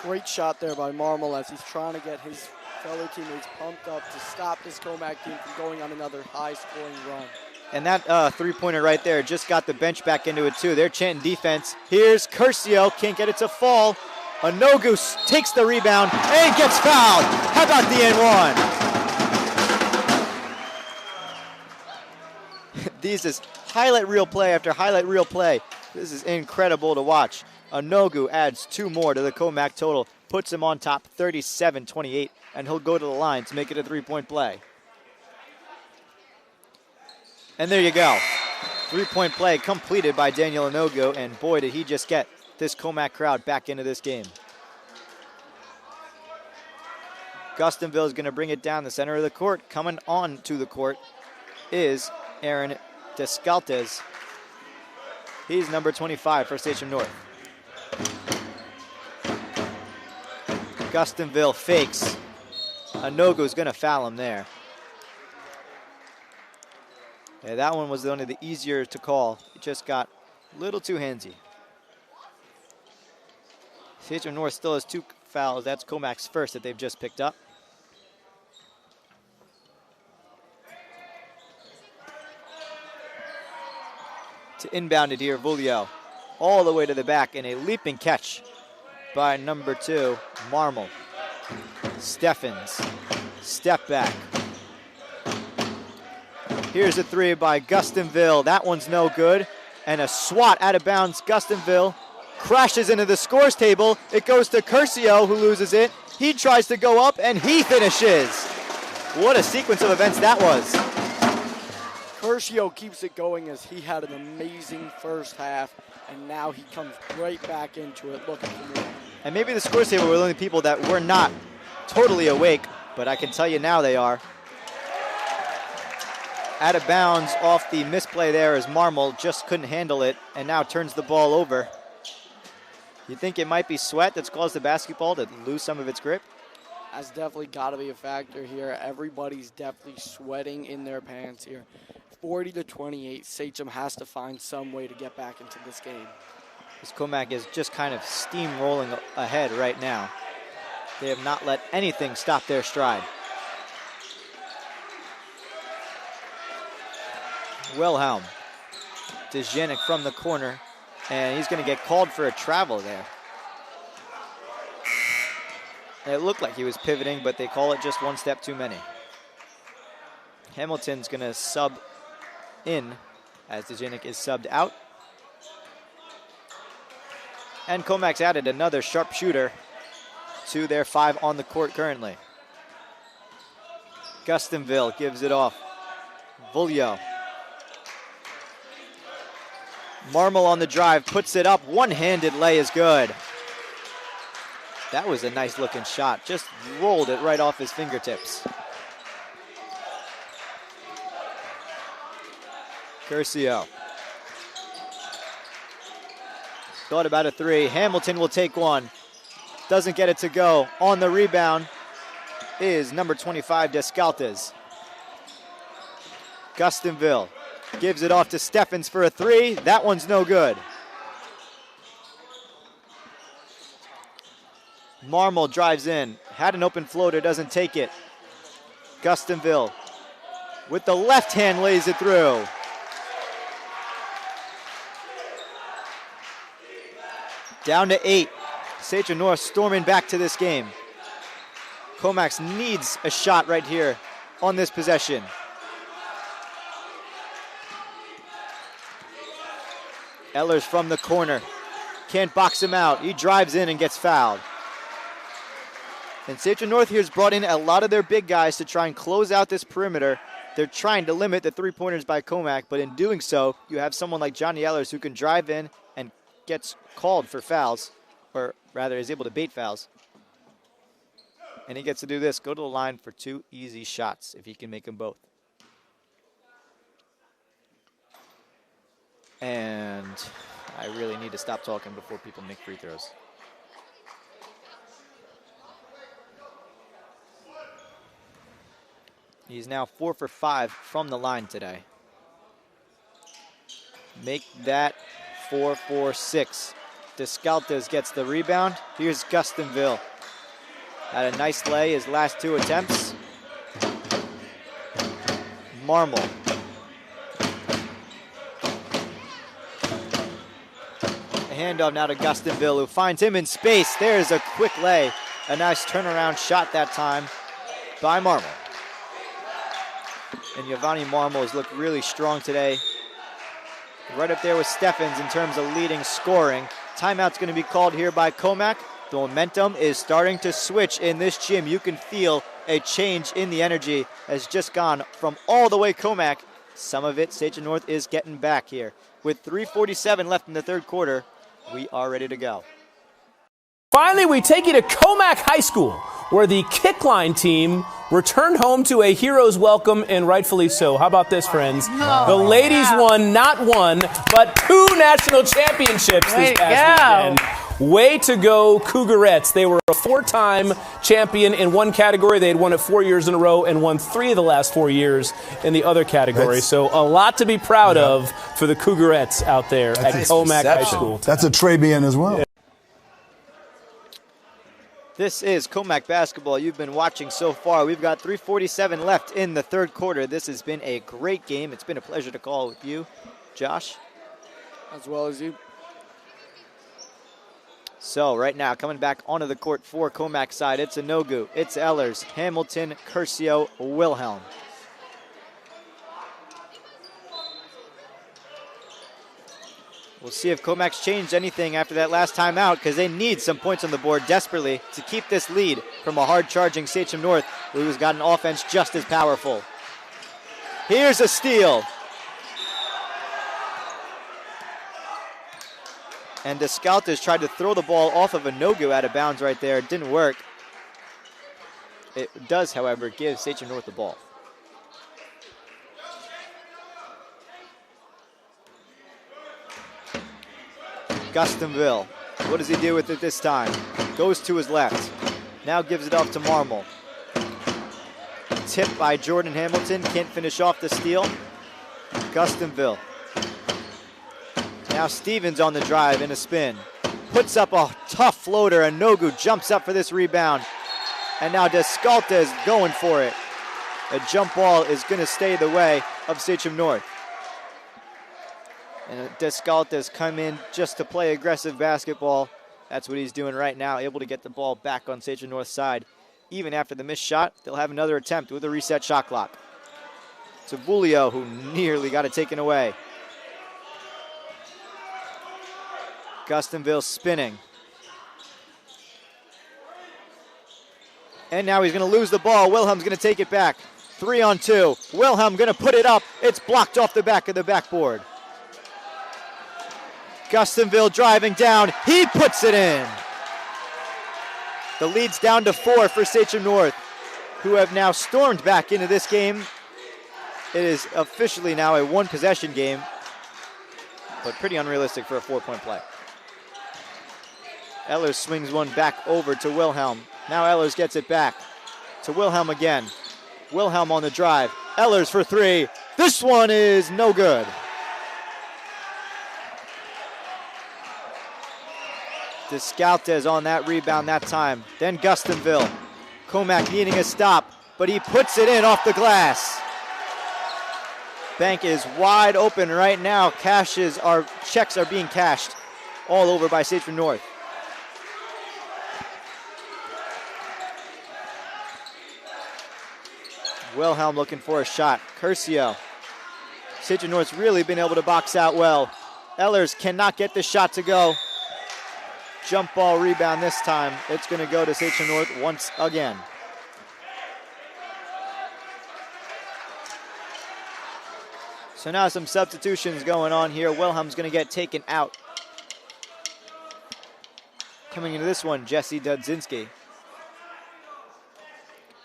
Great shot there by Marmol as he's trying to get his fellow teammates pumped up to stop this Commack team from going on another high-scoring run. And that three-pointer right there just got the bench back into it too. They're chanting defense. Here's Curcio, can't get it to fall. Enogu takes the rebound and gets fouled. How about the N1? These is highlight reel play after highlight reel play. This is incredible to watch. Enogu adds 2 more to the Commack total, puts him on top 37-28, and he'll go to the line to make it a 3-point play. And there you go. 3-point play completed by Daniel Enogu, and boy, did he just get this Commack crowd back into this game. Gustonville is going to bring it down the center of the court. Coming on to the court is Aaron Descaltes. He's number 25 for Sachem North. Gustonville fakes. Enogu's going to foul him there. Yeah, that one was one of the easier to call. It just got a little too handsy. Sachem North still has 2 fouls. That's Commack's first that they've just picked up. To inbound it here, Vulio. All the way to the back, and a leaping catch by number 2, Marmol. Steffens, step back. Here's a 3 by Gustonville. That one's no good. And a swat out of bounds. Gustonville crashes into the scores table. It goes to Curcio, who loses it. He tries to go up, and he finishes. What a sequence of events that was. Curcio keeps it going as he had an amazing first half, and now he comes right back into it looking for more. And maybe the scores table were the only people that were not totally awake, but I can tell you now they are. Out of bounds off the misplay there as Marmol just couldn't handle it and now turns the ball over. You think it might be sweat that's caused the basketball to lose some of its grip? That's definitely got to be a factor here. Everybody's definitely sweating in their pants here. 40-28, Sachem has to find some way to get back into this game. This Commack is just kind of steamrolling ahead right now. They have not let anything stop their stride. Wilhelm. Dejanic from the corner. And he's going to get called for a travel there. It looked like he was pivoting, but they call it just one step too many. Hamilton's going to sub in as Dejanic is subbed out. And Commack's added another sharpshooter to their 5 on the court currently. Gustonville gives it off. Vulio. Marmol on the drive, puts it up. One-handed lay is good. That was a nice looking shot. Just rolled it right off his fingertips. Curcio. Thought about a 3. Hamilton will take one. Doesn't get it to go. On the rebound is number 25, Descaltes. Gustonville gives it off to Steffens for a 3. That one's no good. Marmol drives in. Had an open floater, doesn't take it. Gustonville with the left hand lays it through. Down to 8. Sachem North storming back to this game. Commack needs a shot right here on this possession. Ehlers from the corner. Can't box him out. He drives in and gets fouled. And Sachem North here has brought in a lot of their big guys to try and close out this perimeter. They're trying to limit the three-pointers by Commack, but in doing so, you have someone like Johnny Ehlers who can drive in and gets called for fouls, or rather is able to bait fouls. And he gets to do this, go to the line for 2 easy shots if he can make them both. And I really need to stop talking before people make free throws. He's now 4 for 5 from the line today. Make that 4 for 6. Descaltes gets the rebound. Here's Gustonville. Had a nice lay his last 2 attempts. Marmol. A handoff now to Gustonville, who finds him in space. There's a quick lay. A nice turnaround shot that time by Marmol. And Giovanni Marmol has looked really strong today. Right up there with Steffens in terms of leading scoring. Timeout's going to be called here by Commack. The momentum is starting to switch in this gym. You can feel a change in the energy has just gone from all the way Commack. Some of it Sachem North is getting back here. With 3:47 left in the third quarter, we are ready to go. Finally, we take you to Commack High School, where the kickline team returned home to a hero's welcome, and rightfully so. How about this, friends? The ladies won not 1, but 2 national championships this past weekend. Way to go, Cougarettes. They were a 4-time champion in one category. They had won it 4 years in a row and won 3 of the last 4 years in the other category. So a lot to be proud of for the Cougarettes out there at Commack High School. That's a Trabian as well. Yeah. This is Commack basketball you've been watching so far. We've got 3:47 left in the third quarter. This has been a great game. It's been a pleasure to call with you, Josh. As well as you. So right now, coming back onto the court for Commack side, it's Inogu, it's Ehlers, Hamilton, Curcio, Wilhelm. We'll see if Commack's changed anything after that last time out, because they need some points on the board desperately to keep this lead from a hard-charging Sachem North, who's got an offense just as powerful. Here's a steal. And Descaltes tried to throw the ball off of Inogu out of bounds right there. It didn't work. It does, however, give Sachem North the ball. Gustonville, what does he do with it this time? Goes to his left. Now gives it off to Marmol. Tip by Jordan Hamilton, can't finish off the steal. Gustonville. Now Stevens on the drive in a spin. Puts up a tough floater, and Inogu jumps up for this rebound. And now Descaltes going for it. A jump ball is going to stay the way of Sachem North. And Descaltes come in just to play aggressive basketball. That's what he's doing right now, able to get the ball back on Sachem North side. Even after the missed shot, they'll have another attempt with a reset shot clock. To Bulio, who nearly got it taken away. Gustonville spinning. And now he's going to lose the ball. Wilhelm's going to take it back. 3-on-2. Wilhelm going to put it up. It's blocked off the back of the backboard. Gustonville driving down. He puts it in. The lead's down to 4 for Sachem North, who have now stormed back into this game. It is officially now a one-possession game, but pretty unrealistic for a 4-point play. Ehlers swings one back over to Wilhelm. Now Ehlers gets it back to Wilhelm again. Wilhelm on the drive. Ehlers for 3. This one is no good. Descaltes on that rebound that time. Then Gustonville. Commack needing a stop, but he puts it in off the glass. Bank is wide open right now. Checks are being cashed all over by Sachem North. Wilhelm looking for a shot. Curcio. Sachem North's really been able to box out well. Ehlers cannot get the shot to go. Jump ball rebound this time. It's going to go to Sachem North once again. So now some substitutions going on here. Wilhelm's going to get taken out. Coming into this one, Jesse Dudzinski.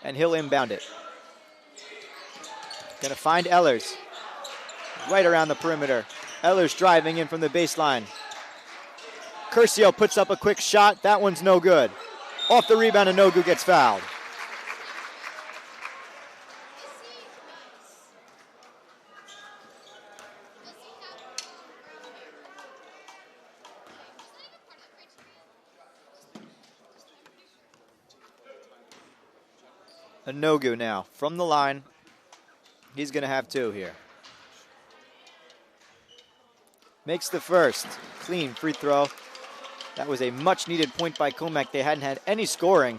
And he'll inbound it. Going to find Ehlers. Right around the perimeter. Ehlers driving in from the baseline. Curcio puts up a quick shot. That one's no good. Off the rebound, Anogu gets fouled. Anogu now from the line. He's going to have 2 here. Makes the first. Clean free throw. That was a much needed point by Commack. They hadn't had any scoring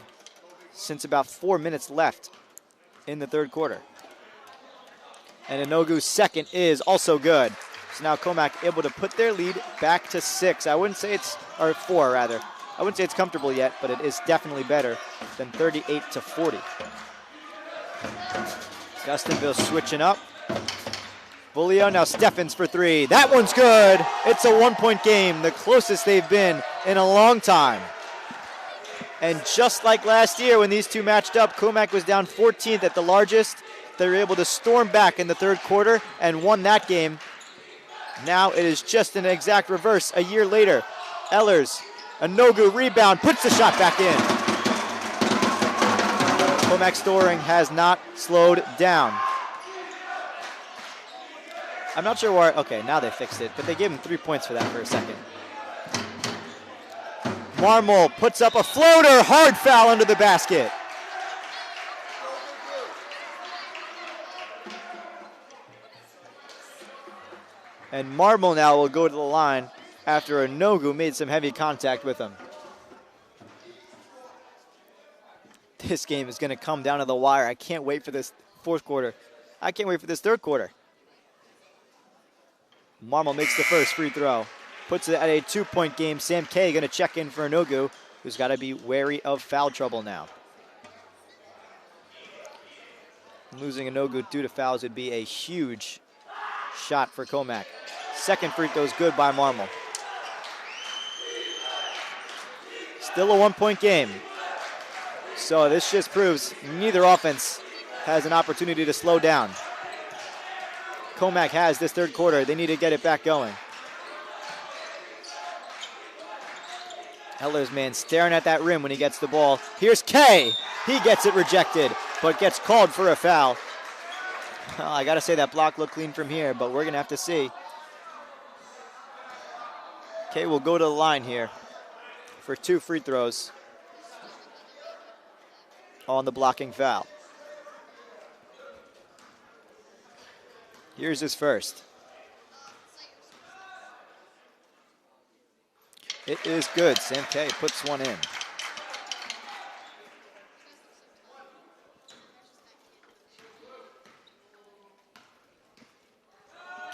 since about 4 minutes left in the third quarter. And Anogu's second is also good. So now Commack able to put their lead back to 6. I wouldn't say it's, or 4 rather. I wouldn't say it's comfortable yet, but it is definitely better than 38-40. Gustonville switching up. Bulio, now Steffens for 3. That one's good. It's a 1-point game, the closest they've been in a long time. And just like last year when these two matched up, Commack was down 14th at the largest. They were able to storm back in the third quarter and won that game. Now it is just an exact reverse a year later. Ehlers, Anogu rebound, puts the shot back in. Commack scoring has not slowed down. I'm not sure why. Okay, now they fixed it, but they gave him 3 points for that for a second. Marmol puts up a floater, hard foul under the basket. And Marmol now will go to the line after Anogu made some heavy contact with him. This game is going to come down to the wire. I can't wait for this fourth quarter. I can't wait for this third quarter. Marmol makes the first free throw. Puts it at a 2-point game. Sam Kay going to check in for Anogu, who's got to be wary of foul trouble now. Losing Anogu due to fouls would be a huge shot for Commack. Second free throw is good by Marmol. Still a 1-point game. So this just proves neither offense has an opportunity to slow down. Commack has this third quarter. They need to get it back going. Ehlers, man, staring at that rim when he gets the ball. Here's Kay. He gets it rejected, but gets called for a foul. Oh, I got to say that block looked clean from here, but we're going to have to see. Kay will go to the line here for 2 free throws on the blocking foul. Here's his first. It is good. Sam K puts one in.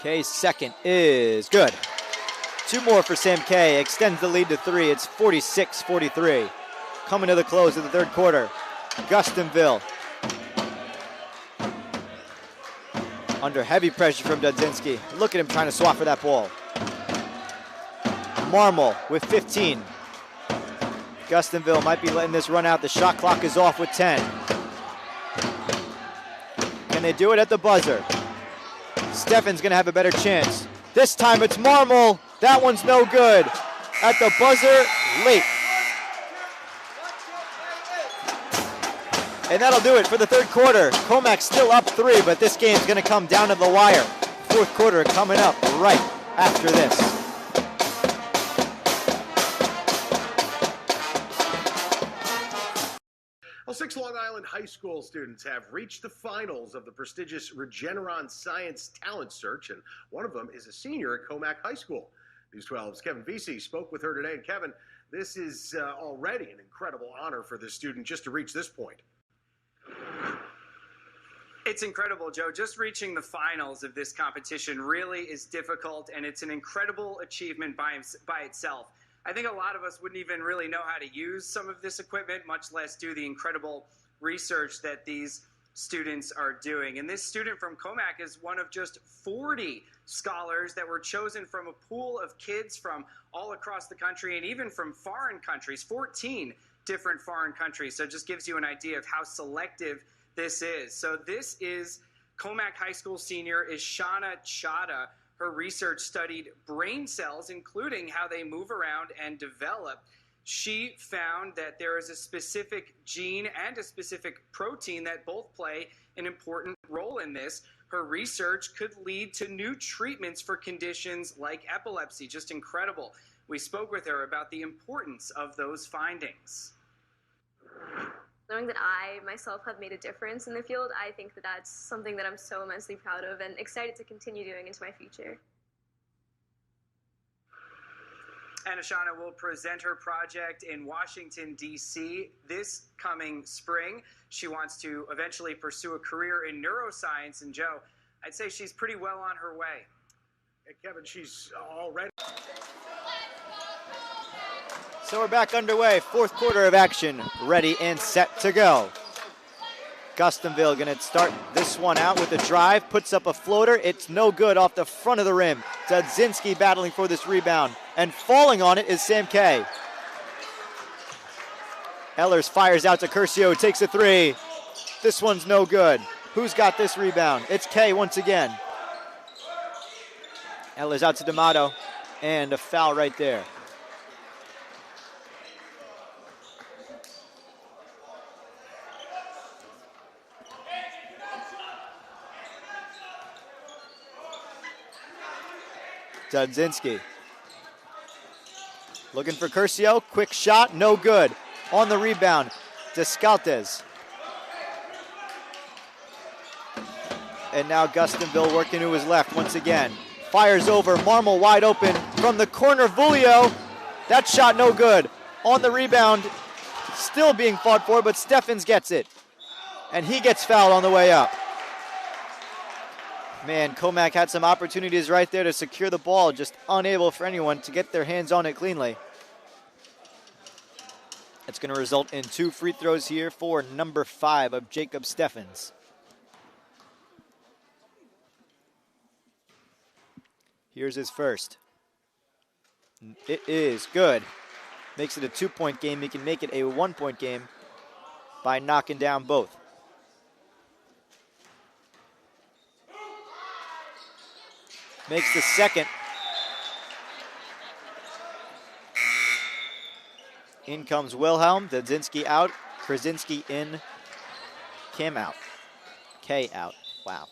K's second is good. 2 more for Sam K. Extends the lead to 3. It's 46-43. Coming to the close of the third quarter. Gustonville under heavy pressure from Dudzinski. Look at him trying to swap for that ball. Marmol with 15. Gustonville might be letting this run out. The shot clock is off with 10. Can they do it at the buzzer? Steffen's gonna have a better chance. This time it's Marmol. That one's no good. At the buzzer, late. And that'll do it for the third quarter. Commack still up 3, but this game's gonna come down to the wire. Fourth quarter coming up right after this. Well, 6 Long Island high school students have reached the finals of the prestigious Regeneron Science Talent Search, and one of them is a senior at Commack High School. News 12's Kevin Vesey spoke with her today. And Kevin, this is already an incredible honor for this student just to reach this point. It's incredible, Joe. Just reaching the finals of this competition really is difficult, and it's an incredible achievement by itself. I think a lot of us wouldn't even really know how to use some of this equipment, much less do the incredible research that these students are doing. And this student from Commack is one of just 40 scholars that were chosen from a pool of kids from all across the country and even from foreign countries, 14 different foreign countries. So it just gives you an idea of how selective this is. So this is Commack High School senior Ishana Chada. Her research studied brain cells, including how they move around and develop. She found that there is a specific gene and a specific protein that both play an important role in this. Her research could lead to new treatments for conditions like epilepsy. Just incredible. We spoke with her about the importance of those findings. Knowing that I myself have made a difference in the field, I think that that's something that I'm so immensely proud of and excited to continue doing into my future. And Ishana will present her project in Washington, D.C. this coming spring. She wants to eventually pursue a career in neuroscience. And Joe, I'd say she's pretty well on her way. Hey, Kevin, she's already... So we're back underway. Fourth quarter of action. Ready and set to go. Gustonville going to start this one out with a drive. Puts up a floater. It's no good off the front of the rim. Dudzinski battling for this rebound. And falling on it is Sam K. Ehlers fires out to Curcio. Takes a 3. This one's no good. Who's got this rebound? It's K once again. Ehlers out to D'Amato. And a foul right there. Dudzinski looking for Curcio. Quick shot, no good. On the rebound, Descaltes. And now Gustonville working to his left once again. Fires over, Marmol wide open from the corner, Vulio. That shot no good. On the rebound, still being fought for, but Steffens gets it. And he gets fouled on the way up. Man, Commack had some opportunities right there to secure the ball, just unable for anyone to get their hands on it cleanly. It's going to result in 2 free throws here for number 5 of Jacob Steffens. Here's his first. It is good. Makes it a 2-point game. He can make it a 1-point game by knocking down both. Makes the second. In comes Wilhelm. Dudzinski out. Krasinski in. Kim out. K out. Wow.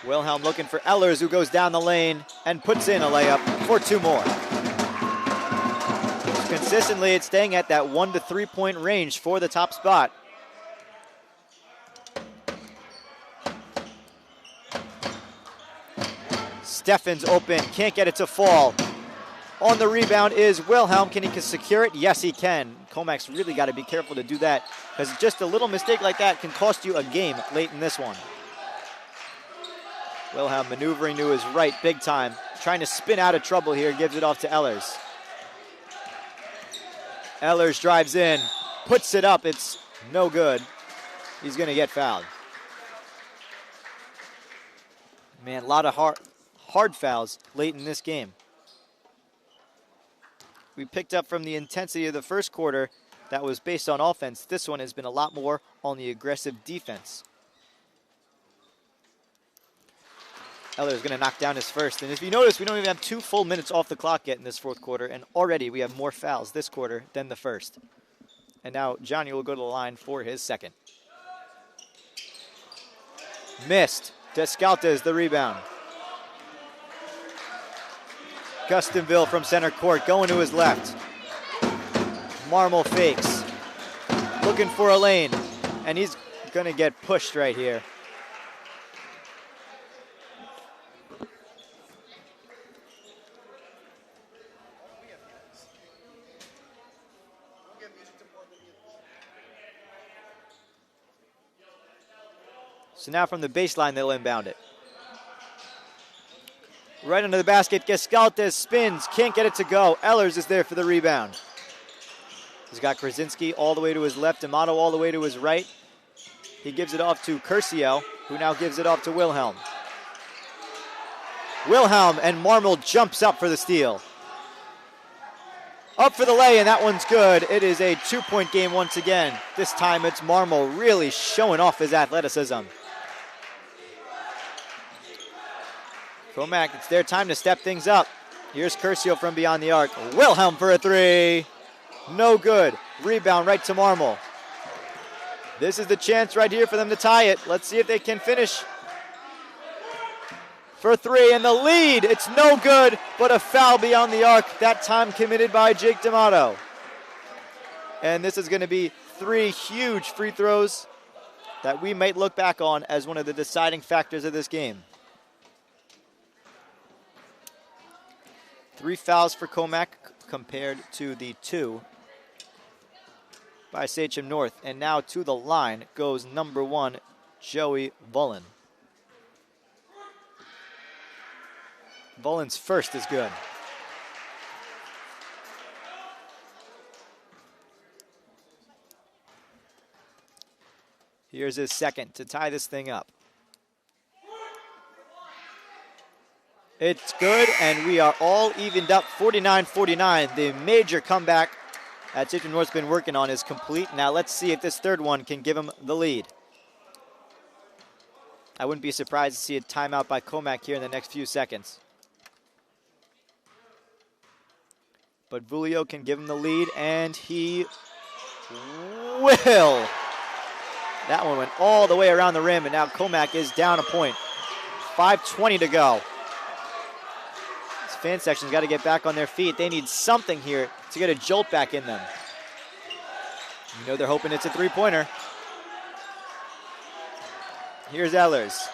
Wilhelm looking for Ehlers, who goes down the lane and puts in a layup for 2 more. Consistently, it's staying at that 1 to 3 point range for the top spot. Steffens open, can't get it to fall. On the rebound is Wilhelm. Can he secure it? Yes, he can. Commack's really got to be careful to do that, because just a little mistake like that can cost you a game late in this one. Wilhelm maneuvering to his right big time, trying to spin out of trouble here, gives it off to Ehlers. Ehlers drives in, puts it up, it's no good. He's going to get fouled. Man, a lot of hard fouls late in this game. We picked up from the intensity of the first quarter that was based on offense. This one has been a lot more on the aggressive defense. Eller is going to knock down his first. And if you notice, we don't even have 2 full minutes off the clock yet in this fourth quarter, and already we have more fouls this quarter than the first. And now Johnny will go to the line for his second. Missed. Descaltes the rebound. Gustonville from center court going to his left. Marmol fakes. Looking for a lane. And he's going to get pushed right here. So now from the baseline, they'll inbound it. Right under the basket, Gescaltes spins, can't get it to go. Ehlers is there for the rebound. He's got Krasinski all the way to his left, D'Amato all the way to his right. He gives it off to Curcio, who now gives it off to Wilhelm. Wilhelm, and Marmol jumps up for the steal. Up for the lay, and that one's good. It is a 2-point game once again. This time it's Marmol really showing off his athleticism. Commack, it's their time to step things up. Here's Curcio from beyond the arc. Wilhelm for a three. No good. Rebound right to Marmol. This is the chance right here for them to tie it. Let's see if they can finish. For three, and the lead. It's no good, but a foul beyond the arc. That time committed by Jake D'Amato. And this is going to be 3 huge free throws that we might look back on as one of the deciding factors of this game. 3 fouls for Commack compared to the 2 by Sachem North. And now to the line goes number 1, Joey Vullen. Vullen's first is good. Here's his second to tie this thing up. It's good, and we are all evened up 49-49. The major comeback that Sachem North's been working on is complete. Now let's see if this third one can give him the lead. I wouldn't be surprised to see a timeout by Commack here in the next few seconds. But Vulio can give him the lead, and he will. That one went all the way around the rim, and now Commack is down a point. 5:20 to go. This fan section's got to get back on their feet. They need something here to get a jolt back in them. You know they're hoping it's a three-pointer. Here's Ehlers.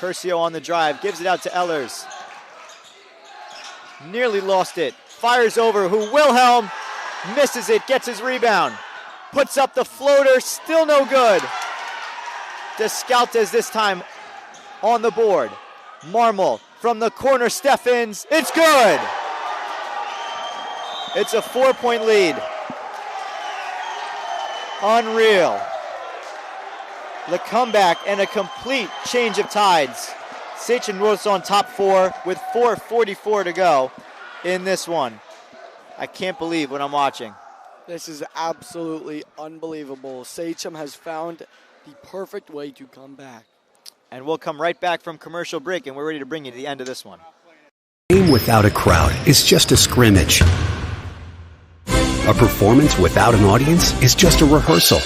Curcio on the drive, gives it out to Ehlers. Nearly lost it. Fires over, who Wilhelm misses it, gets his rebound. Puts up the floater, still no good. Descaltes this time on the board. Marmol from the corner, Steffens, it's good. It's a 4-point lead. Unreal. The comeback and a complete change of tides. Sachem North's on top 4 with 4:44 to go in this one. I can't believe what I'm watching. This is absolutely unbelievable. Sachem has found the perfect way to come back. And we'll come right back from commercial break, and we're ready to bring you to the end of this one. A game without a crowd is just a scrimmage. A performance without an audience is just a rehearsal.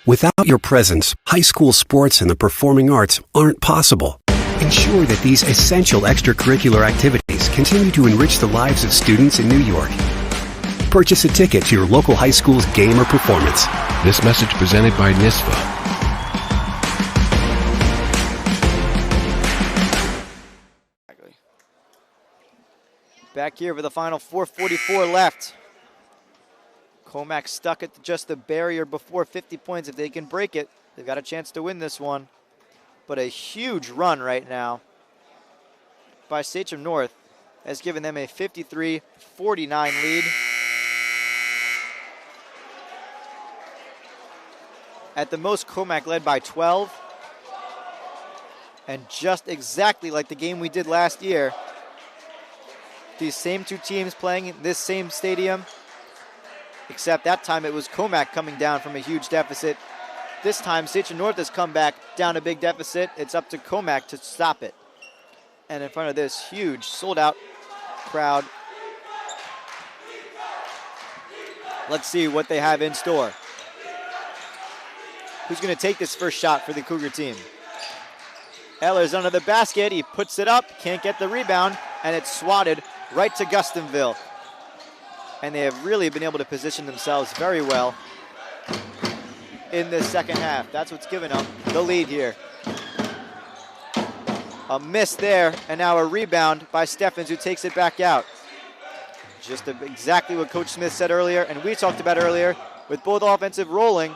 Without your presence, high school sports and the performing arts aren't possible. Ensure that these essential extracurricular activities continue to enrich the lives of students in New York. Purchase a ticket to your local high school's game or performance. This message presented by NISVA. Back here for the final 4:44 left. Commack stuck at just the barrier before 50 points. If they can break it, they've got a chance to win this one. But a huge run right now by Sachem North has given them a 53-49 lead. At the most, Commack led by 12. And just exactly like the game we did last year, these same two teams playing in this same stadium, except that time it was Commack coming down from a huge deficit. This time, Sachem North has come back down a big deficit. It's up to Commack to stop it. And in front of this huge sold-out crowd, let's see what they have in store. Who's going to take this first shot for the Cougar team? Ehlers under the basket. He puts it up, can't get the rebound, and it's swatted right to Gustonville. And they have really been able to position themselves very well in this second half. That's what's given them the lead here. A miss there, and now a rebound by Steffens, who takes it back out. Just exactly what Coach Smith said earlier, and we talked about earlier, with both offensive rolling,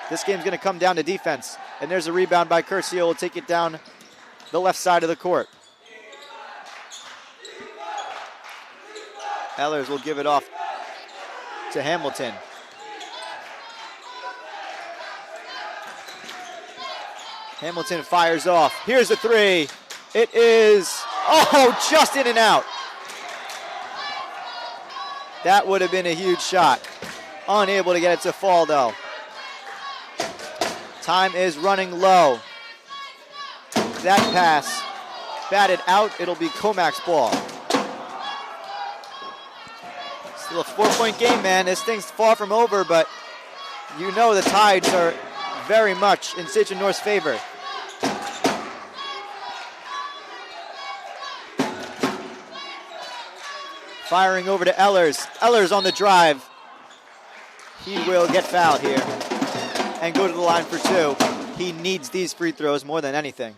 this game's going to come down to defense. And there's a rebound by Curcio, will take it down the left side of the court. Ehlers will give it off to Hamilton. Hamilton fires off. Here's the three. It is, just in and out. That would have been a huge shot. Unable to get it to fall, though. Time is running low. That pass batted out. It'll be Commack's ball. Still a 4-point game, man. This thing's far from over, but you know the Tides are very much in Sachem North's favor. Firing over to Ehlers. Ehlers on the drive. He will get fouled here and go to the line for two. He needs these free throws more than anything.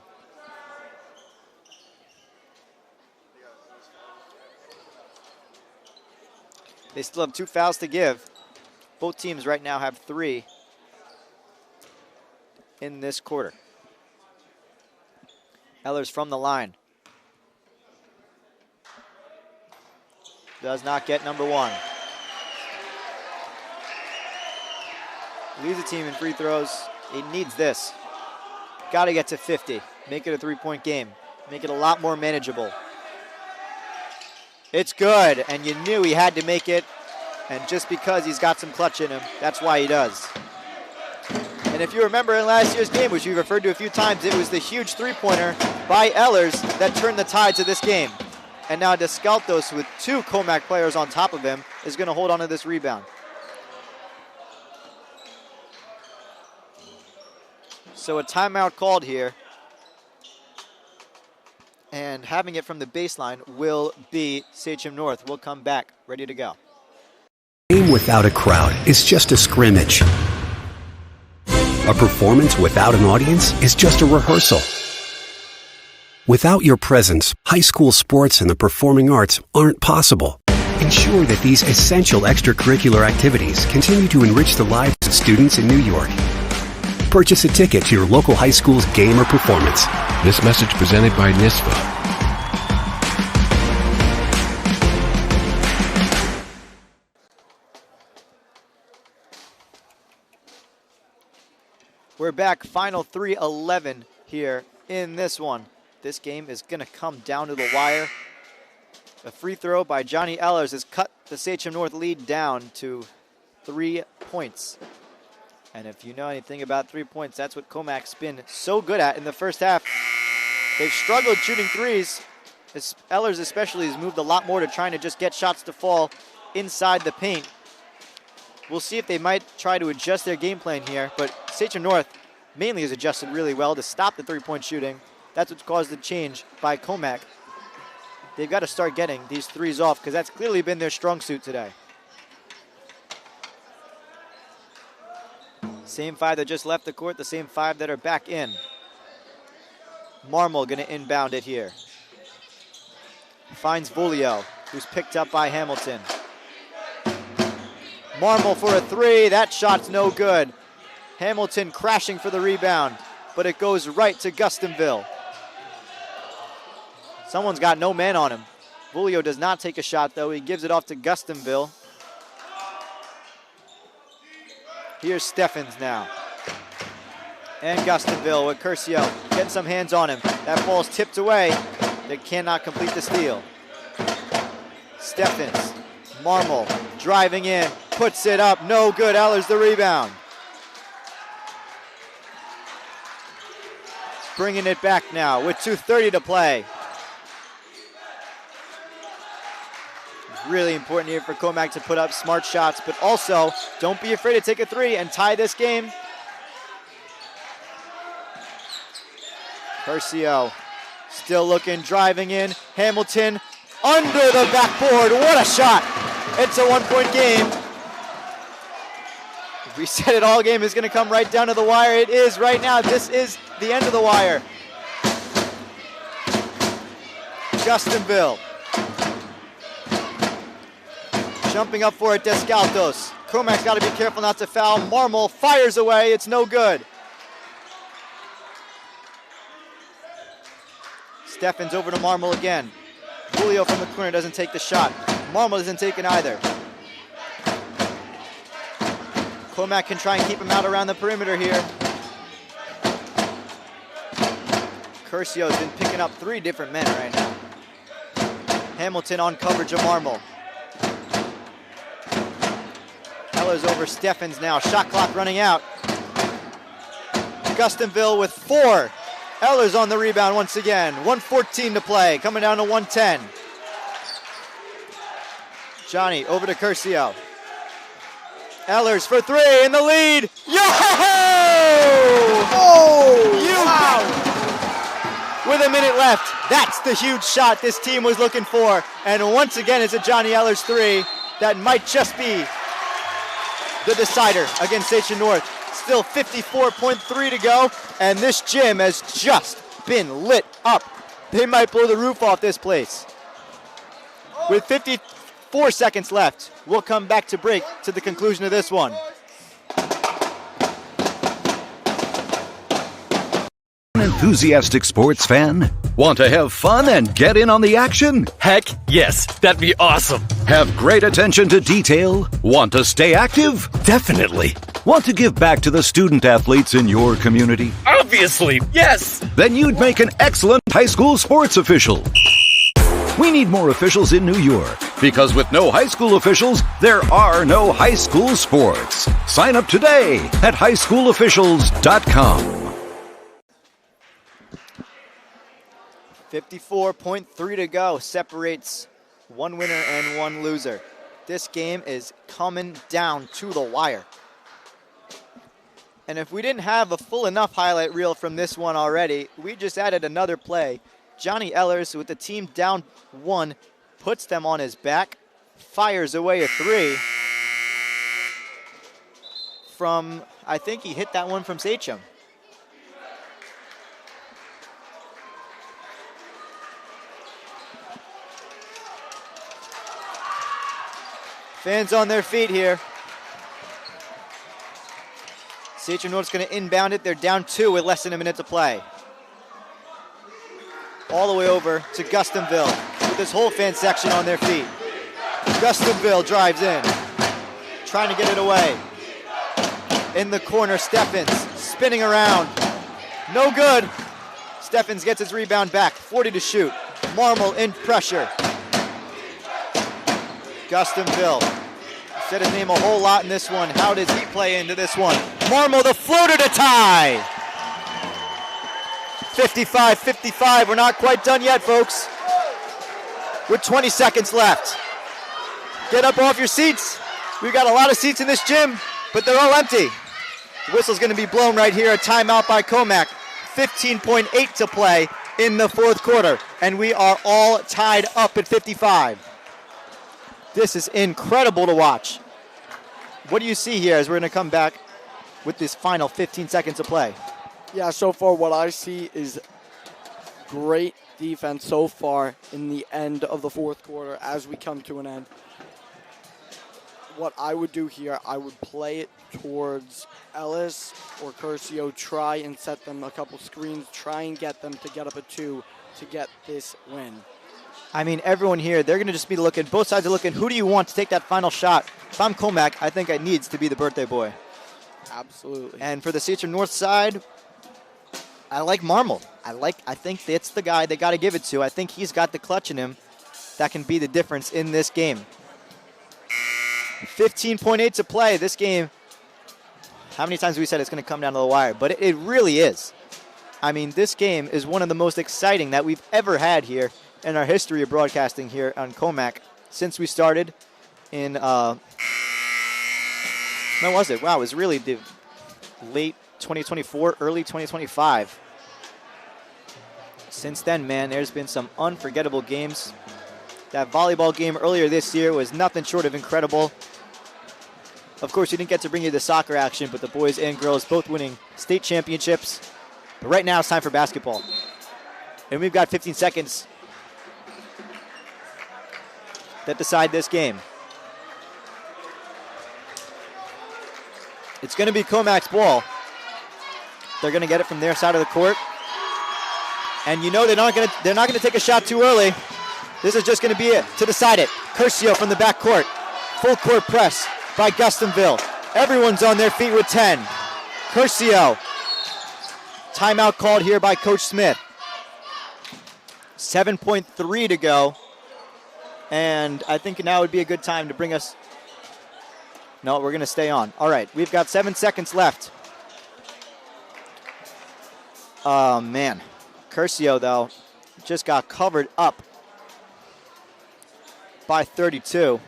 They still have 2 fouls to give. Both teams right now have 3 in this quarter. Ehlers from the line. Does not get number 1. Leads the team in free throws. He needs this. Got to get to 50. Make it a 3-point game. Make it a lot more manageable. It's good, and you knew he had to make it. And just because he's got some clutch in him, that's why he does. And if you remember in last year's game, which we've referred to a few times, it was the huge three-pointer by Ehlers that turned the Tides of this game. And now Descaltos, with 2 Commack players on top of him, is going to hold on to this rebound. So a timeout called here. And having it from the baseline will be Sachem North. We'll come back ready to go. A game without a crowd is just a scrimmage. A performance without an audience is just a rehearsal. Without your presence, high school sports and the performing arts aren't possible. Ensure that these essential extracurricular activities continue to enrich the lives of students in New York. Purchase a ticket to your local high school's game or performance. This message presented by NISFA. We're back, final 3:11 here in this one. This game is going to come down to the wire. A free throw by Johnny Ehlers has cut the Sachem North lead down to 3 points. And if you know anything about 3 points, that's what Commack's been so good at in the first half. They've struggled shooting threes. Ehlers especially has moved a lot more to trying to just get shots to fall inside the paint. We'll see if they might try to adjust their game plan here, but Sachem North mainly has adjusted really well to stop the three-point shooting. That's what's caused the change by Commack. They've got to start getting these threes off because that's clearly been their strong suit today. Same 5 that just left the court, the same 5 that are back in. Marmol going to inbound it here. Finds Volio. who's picked up by Hamilton. Marmol for a three. That shot's no good. Hamilton crashing for the rebound, but it goes right to Gustonville. Someone's got no man on him. Julio does not take a shot, though. He gives it off to Gustonville. Here's Steffens now. And Gustonville with Curcio getting some hands on him. That ball's tipped away. They cannot complete the steal. Steffens, Marmol driving in, puts it up, no good. Ehlers the rebound. Bringing it back now with 2:30 to play. Really important here for Commack to put up smart shots, but also don't be afraid to take a three and tie this game. Curcio still looking, driving in. Hamilton under the backboard. What a shot. It's a 1-point game. We said it all game is going to come right down to the wire. It is right now. This is the end of the wire. Gustonville. Jumping up for it, Descaldos. Commack's got to be careful not to foul. Marmol fires away. It's no good. Steffens over to Marmol again. Julio from the corner doesn't take the shot. Marmol isn't taking either. Commack can try and keep him out around the perimeter here. Curcio's been picking up 3 different men right now. Hamilton on coverage of Marmol. Ehlers over Steffens now. Shot clock running out. Gustonville with 4. Ehlers on the rebound once again. 1:14 to play. Coming down to 1:10. Johnny over to Curcio. Ehlers for 3 in the lead. Yo! Oh! Wow! With a minute left. That's the huge shot this team was looking for. And once again, it's a Johnny Ehlers 3 that might just be the decider against Sachem North. Still 54.3 to go, and this gym has just been lit up. They might blow the roof off this place. With 54 seconds left, we'll come back to break to the conclusion of this one. Enthusiastic sports fan? Want to have fun and get in on the action? Heck yes, that'd be awesome. Have great attention to detail? Want to stay active? Definitely. Want to give back to the student athletes in your community? Obviously, yes. Then you'd make an excellent high school sports official. We need more officials in New York, because with no high school officials, there are no high school sports. Sign up today at highschoolofficials.com. 54.3 to go. Separates one winner and one loser. This game is coming down to the wire. And if we didn't have a full enough highlight reel from this one already, we just added another play. Johnny Ehlers, with the team down 1, puts them on his back, fires away a 3 from, I think he hit that one from Sachem. Fans on their feet here. Sachem North's going to inbound it. They're down 2 with less than a minute to play. All the way over to Gustonville with this whole fan section on their feet. Gustonville drives in, trying to get it away. In the corner, Steffens spinning around. No good. Steffens gets his rebound back. 40 to shoot. Marmol in pressure. Gustonville said his name a whole lot in this one. How does he play into this one? Marmol the floater to tie. 55-55. We're not quite done yet, folks. With 20 seconds left. Get up off your seats. We've got a lot of seats in this gym, but they're all empty. The whistle's going to be blown right here. A timeout by Commack. 15.8 to play in the 4th quarter, and we are all tied up at 55. This is incredible to watch. What do you see here as we're going to come back with this final 15 seconds of play? Yeah, so far what I see is great defense so far in the end of the fourth quarter as we come to an end. What I would do here, I would play it towards Ellis or Curcio, try and set them a couple screens, try and get them to get up a 2 to get this win. I mean, everyone here, they're going to just be looking, both sides are looking, who do you want to take that final shot? If I'm Commack, I think it needs to be the birthday boy. Absolutely. And for the Sachem North side, I like Marmol. I think it's the guy they got to give it to. I think he's got the clutch in him that can be the difference in this game. 15.8 to play. This game, how many times have we said it's going to come down to the wire? But it really is. I mean, this game is one of the most exciting that we've ever had here in our history of broadcasting here on Commack since we started in, when was it? Wow, it was really the late 2024, early 2025. Since then, man, there's been some unforgettable games. That volleyball game earlier this year was nothing short of incredible. Of course, we didn't get to bring you the soccer action, but the boys and girls both winning state championships. But right now, it's time for basketball. And we've got 15 seconds that decide this game. It's going to be Commack's ball. They're going to get it from their side of the court. And you know they're not going to take a shot too early. This is just going to be it to decide it. Curcio from the back court. Full court press by Gustonville. Everyone's on their feet with 10. Curcio. Timeout called here by Coach Smith. 7.3 to go. And I think now would be a good time to bring us... No, we're going to stay on. All right, we've got 7 seconds left. Oh, man. Curcio, though, just got covered up by 32.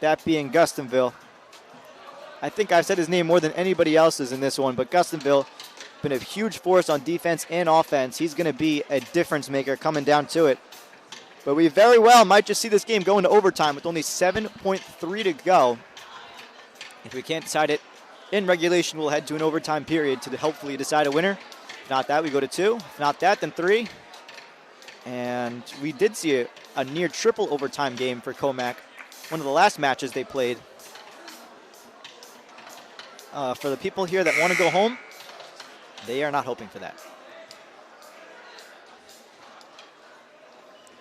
That being Gustonville. I think I've said his name more than anybody else's in this one, but Gustonville been a huge force on defense and offense. He's going to be a difference maker coming down to it. But we very well might just see this game go into overtime with only 7.3 to go. If we can't decide it in regulation, we'll head to an overtime period to hopefully decide a winner. If not that, we go to 2. If not that, then 3. And we did see a near triple overtime game for Commack. One of the last matches they played. For the people here that want to go home, they are not hoping for that.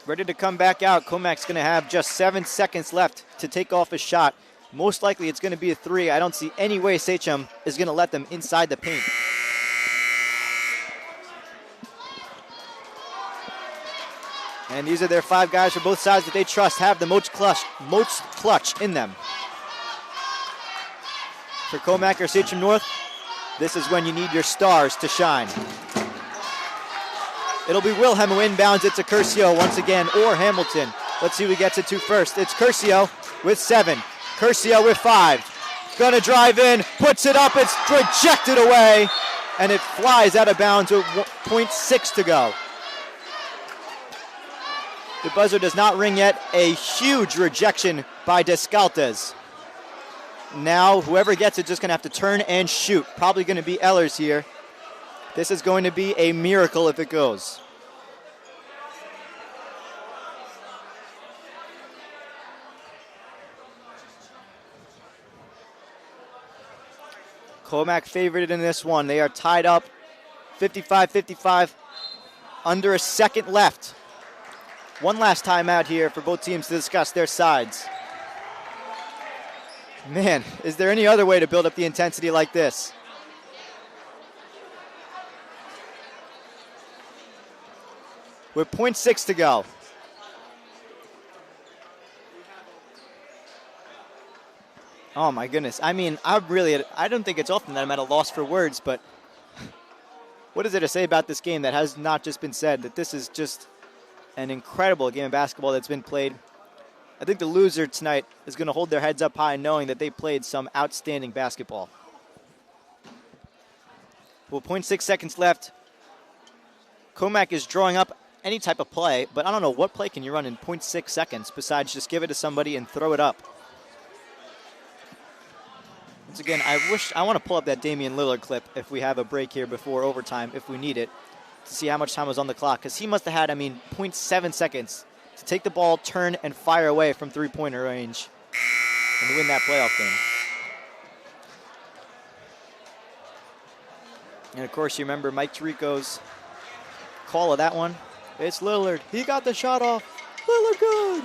Ready to come back out. Commack's going to have just 7 seconds left to take off a shot. Most likely it's going to be a 3. I don't see any way Sachem is going to let them inside the paint. And these are their 5 guys for both sides that they trust have the most clutch in them. For Commack or Sachem North, this is when you need your stars to shine. It'll be Wilhelm who inbounds it to Curcio once again, or Hamilton. Let's see who gets it to first. It's Curcio with 7. Curcio with 5. Gonna drive in, puts it up, it's rejected away, and it flies out of bounds with 0.6 to go. The buzzer does not ring yet. A huge rejection by Descaltes. Now, whoever gets it just going to have to turn and shoot. Probably going to be Ehlers here. This is going to be a miracle if it goes. Commack favored in this one. They are tied up 55-55. Under a second left. One last timeout here for both teams to discuss their sides. Man, is there any other way to build up the intensity like this? With 0.6 to go. Oh my goodness. I mean, I don't think it's often that I'm at a loss for words, but what is there to say about this game that has not just been said? That this is just an incredible game of basketball that's been played. I think the loser tonight is going to hold their heads up high knowing that they played some outstanding basketball. Well, 0.6 seconds left. Commack is drawing up any type of play, but I don't know what play can you run in 0.6 seconds besides just give it to somebody and throw it up. Once again, I want to pull up that Damian Lillard clip if we have a break here before overtime, if we need it. to see how much time was on the clock, because he must have had, 0.7 seconds to take the ball, turn, and fire away from three-pointer range and win that playoff game. And, of course, you remember Mike Tirico's call of that one. It's Lillard. He got the shot off. Lillard good.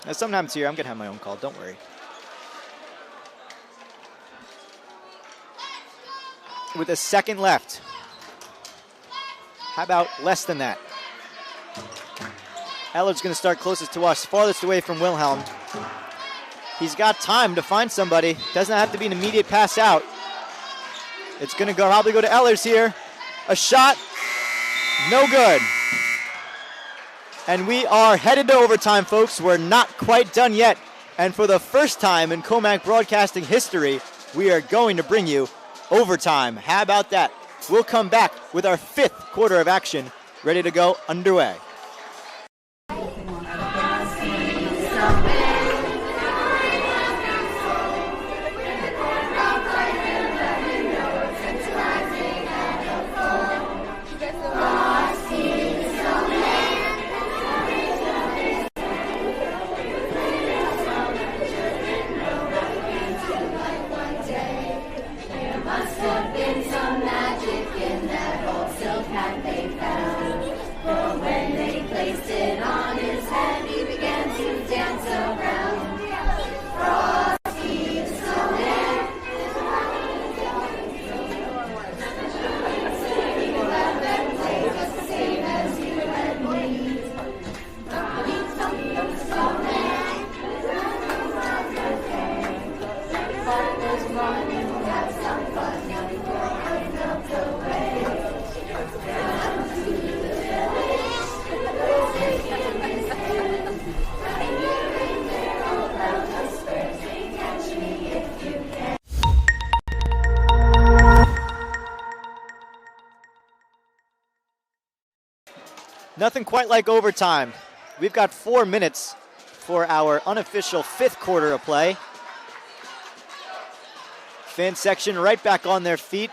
Now, sometimes here, I'm going to have my own call. Don't worry. With a second left. How about less than that? Ellard's going to start closest to us, farthest away from Wilhelm. He's got time to find somebody. Doesn't have to be an immediate pass out. It's going to probably go to Ehlers here. A shot. No good. And we are headed to overtime, folks. We're not quite done yet. And for the first time in Commack broadcasting history, we are going to bring you overtime. How about that? We'll come back with our 5th quarter of action ready to go underway. Nothing quite like overtime. We've got 4 minutes for our unofficial 5th quarter of play. Fan section right back on their feet.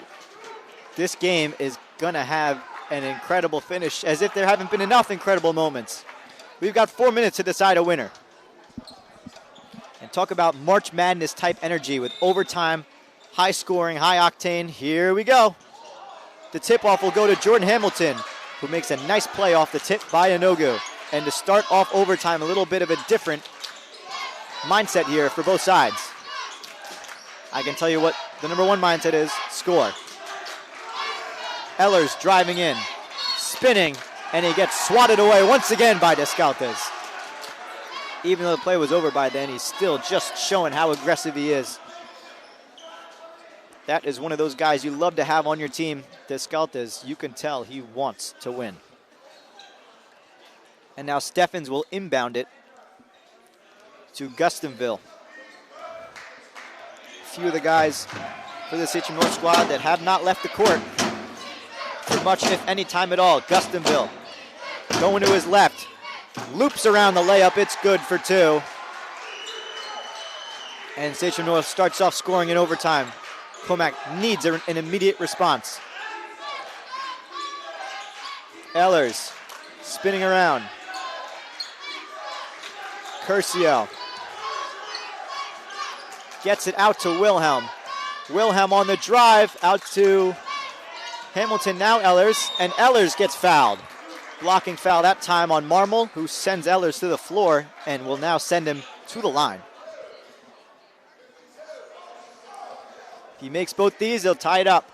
This game is going to have an incredible finish, as if there haven't been enough incredible moments. We've got 4 minutes to decide a winner. And talk about March Madness type energy with overtime, high scoring, high octane. Here we go. The tip-off will go to Jordan Hamilton, who makes a nice play off the tip by Anogu. And to start off overtime, a little bit of a different mindset here for both sides. I can tell you what the number one mindset is: score. Ehlers driving in, spinning, and he gets swatted away once again by Descaltes. Even though the play was over by then, he's still just showing how aggressive he is. That is one of those guys you love to have on your team. Descaltes, you can tell he wants to win. And now Steffens will inbound it to Gustonville. A few of the guys for the Sachem North squad that have not left the court for much, if any time at all. Gustonville going to his left. Loops around the layup. It's good for 2. And Sachem North starts off scoring in overtime. Commack needs an immediate response. Ehlers spinning around. Curcio gets it out to Wilhelm. Wilhelm on the drive, out to Hamilton, now Ehlers, and Ehlers gets fouled. Blocking foul that time on Marmol, who sends Ehlers to the floor and will now send him to the line. If he makes both these, he'll tie it up.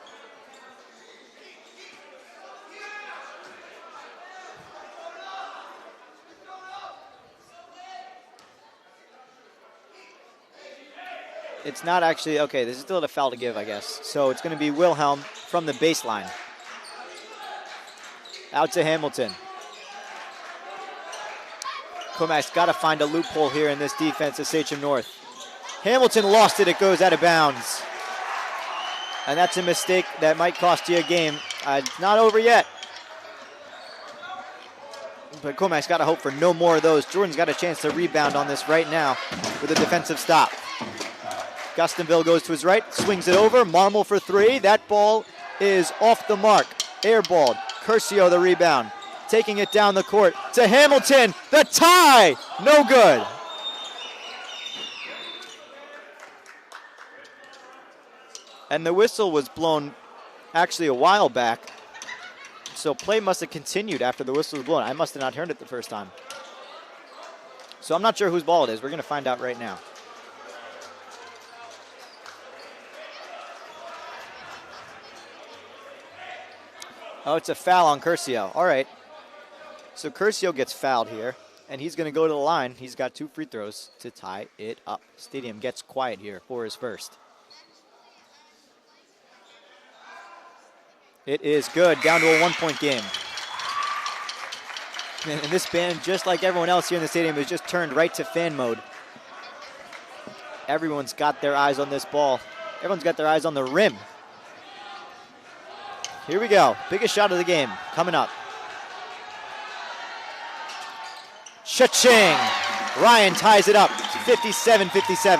It's not actually, okay, this is still a foul to give, I guess. So it's going to be Wilhelm from the baseline. Out to Hamilton. Commack's got to find a loophole here in this defense of Sachem North. Hamilton lost it, it goes out of bounds. And that's a mistake that might cost you a game. It's not over yet. But Commack's got to hope for no more of those. Jordan's got a chance to rebound on this right now with a defensive stop. Gustonville goes to his right, swings it over. Marmol for 3. That ball is off the mark. Airballed. Curcio the rebound. Taking it down the court to Hamilton. The tie! No good. And the whistle was blown actually a while back. So play must have continued after the whistle was blown. I must have not heard it the first time. So I'm not sure whose ball it is. We're going to find out right now. Oh, it's a foul on Curcio. All right. So Curcio gets fouled here, and he's going to go to the line. He's got 2 free throws to tie it up. Stadium gets quiet here for his first. It is good, down to a 1-point game. And this band, just like everyone else here in the stadium, is just turned right to fan mode. Everyone's got their eyes on this ball. Everyone's got their eyes on the rim. Here we go, biggest shot of the game coming up. Cha-ching! Ryan ties it up, 57-57.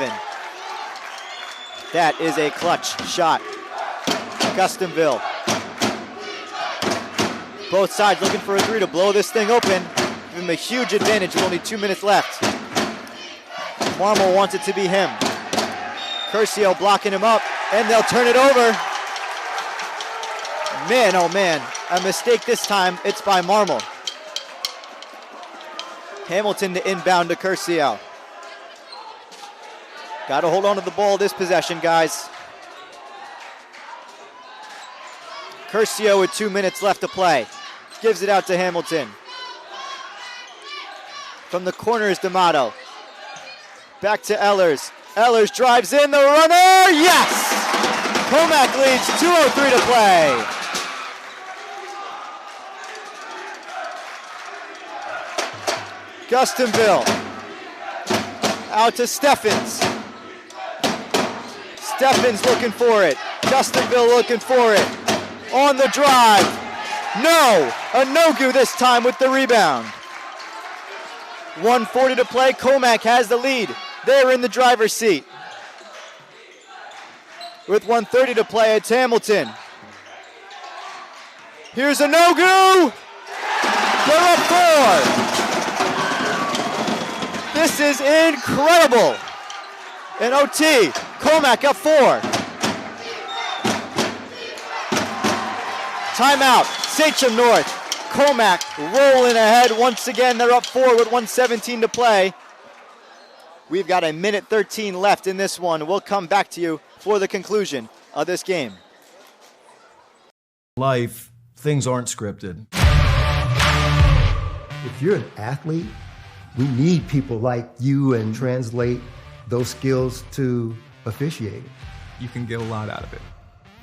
That is a clutch shot. Gustonville. Both sides looking for a 3 to blow this thing open. Give him a huge advantage with only 2 minutes left. Marmol wants it to be him. Curcio blocking him up, and they'll turn it over. Man, oh man, a mistake this time. It's by Marmol. Hamilton to inbound to Curcio. Got to hold on to the ball this possession, guys. Curcio with 2 minutes left to play. Gives it out to Hamilton. From the corner is D'Amato. Back to Ehlers. Ehlers drives in the runner. Yes! Commack leads 2:03 to play. Gustonville. Out to Steffens. Steffens looking for it. Gustonville looking for it. On the drive. No! Anogu this time with the rebound. 1:40 to play. Commack has the lead. They're in the driver's seat. With 1:30 to play, it's Hamilton. Here's Anogu. They're up 4. This is incredible. In OT, Commack up 4. Timeout, Sachem North. Commack rolling ahead once again. They're up 4 with 1:17 to play. We've got 1:13 left in this one. We'll come back to you for the conclusion of this game. Life, things aren't scripted. If you're an athlete, we need people like you and translate those skills to officiating. You can get a lot out of it.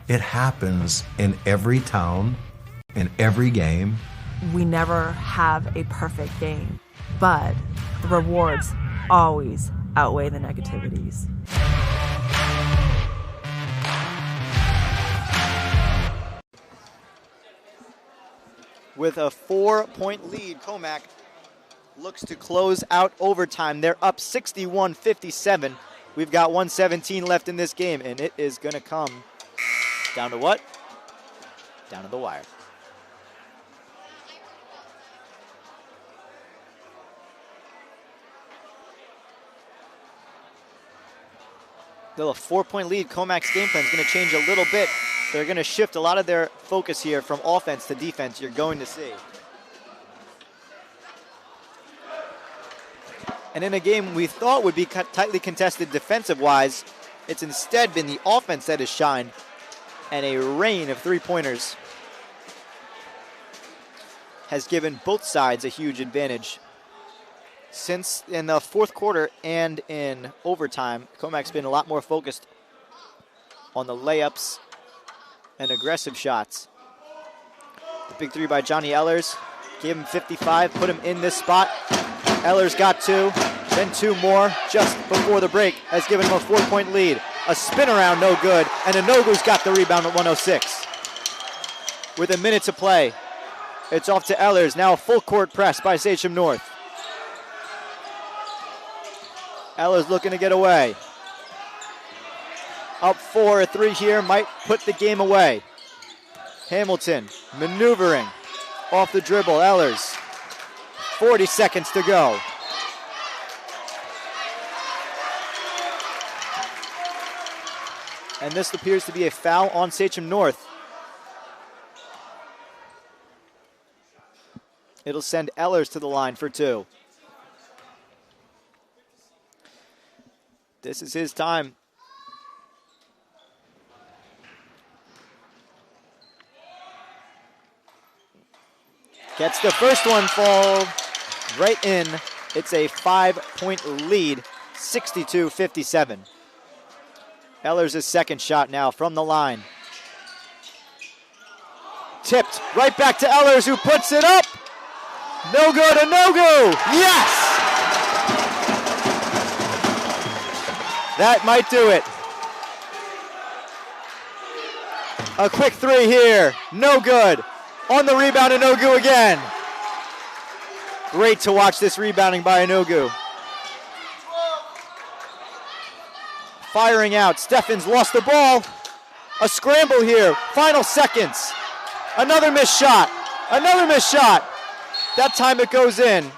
It happens in every town, in every game. We never have a perfect game, but the rewards always outweigh the negativities. With a 4-point lead, Commack looks to close out overtime. They're up 61-57. We've got 1:17 left in this game, and it is going to come down to what? Down to the wire. Still a 4-point lead. Commack's game plan is going to change a little bit. They're going to shift a lot of their focus here from offense to defense. You're going to see. And in a game we thought would be tightly contested defensive-wise, it's instead been the offense that has shined, and a rain of three-pointers has given both sides a huge advantage. Since in the fourth quarter and in overtime, Commack's been a lot more focused on the layups and aggressive shots. The big three by Johnny Ehlers gave him 55, put him in this spot. Ehlers got 2, then 2 more just before the break, has given him a 4-point lead. A spin around, no good, and Anogu's got the rebound at 106. With a minute to play, it's off to Ehlers. Now a full court press by Sachem North. Ehlers looking to get away. Up 4, a 3 here might put the game away. Hamilton maneuvering off the dribble. Ehlers, 40 seconds to go. And this appears to be a foul on Sachem North. It'll send Ehlers to the line for 2. This is his time. Gets the first one, fall right in. It's a 5-point lead, 62-57. Ehlers' second shot now from the line. Tipped right back to Ehlers, who puts it up. No good, a no-go. Yes! That might do it. A quick 3 here, no good. On the rebound, Inogu again. Great to watch this rebounding by Inogu. Firing out, Steffens lost the ball. A scramble here, final seconds. Another missed shot, another missed shot. That time it goes in.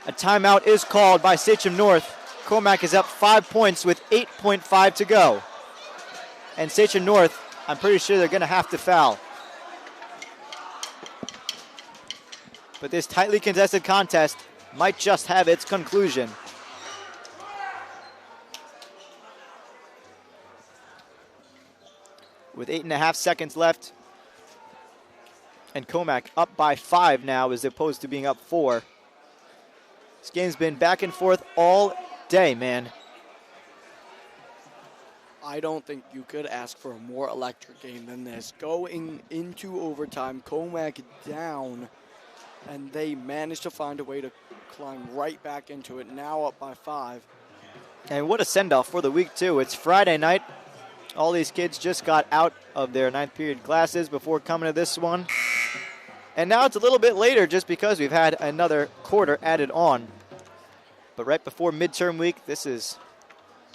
A timeout is called by Sachem North. Commack is up 5 points with 8.5 to go. And Sachem North, I'm pretty sure they're gonna have to foul. But this tightly contested contest might just have its conclusion. With 8.5 seconds left, and Commack up by 5 now as opposed to being up 4. This game's been back and forth all day, man. I don't think you could ask for a more electric game than this. Going into overtime, Commack down, and they managed to find a way to climb right back into it, now up by 5. And what a send-off for the week, too. It's Friday night. All these kids just got out of their 9th period classes before coming to this one. And now it's a little bit later just because we've had another quarter added on. But right before midterm week, this is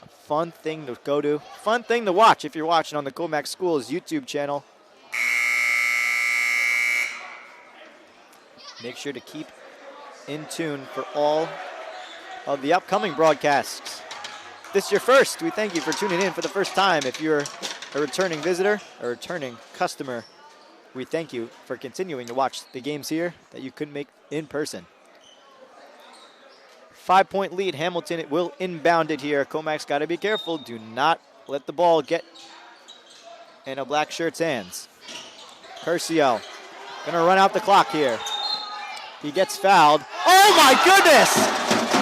a fun thing to go to. Fun thing to watch if you're watching on the Commack Schools YouTube channel. Make sure to keep in tune for all of the upcoming broadcasts. If this is your first, we thank you for tuning in for the first time. If you're a returning visitor, a returning customer, we thank you for continuing to watch the games here that you couldn't make in person. 5-point lead, Hamilton. It will inbound it here. Commack's got to be careful. Do not let the ball get in a black shirt's hands. Curcio gonna run out the clock here. He gets fouled. Oh my goodness!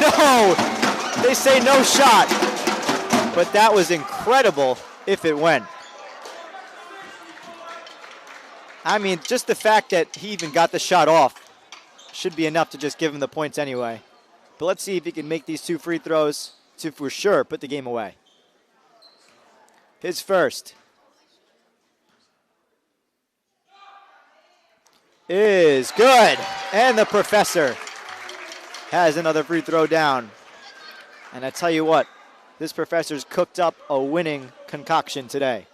No! They say no shot. But that was incredible if it went. I mean, just the fact that he even got the shot off should be enough to just give him the points anyway. But let's see if he can make these 2 free throws to for sure put the game away. His first is good. And the professor has another free throw down. And I tell you what, this professor's cooked up a winning concoction today.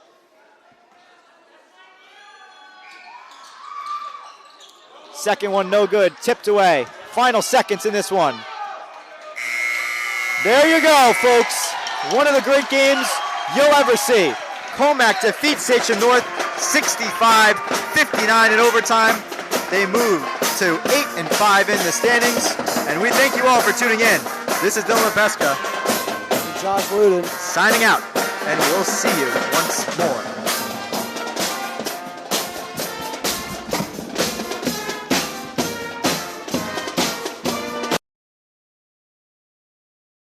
Second one, no good, tipped away. Final seconds in this one. There you go, folks. One of the great games you'll ever see. Commack defeats Sachem North 65-59 in overtime. They move to 8-5 in the standings. And we thank you all for tuning in. This is Dylan Pesca. Josh Luden signing out. And we'll see you once more.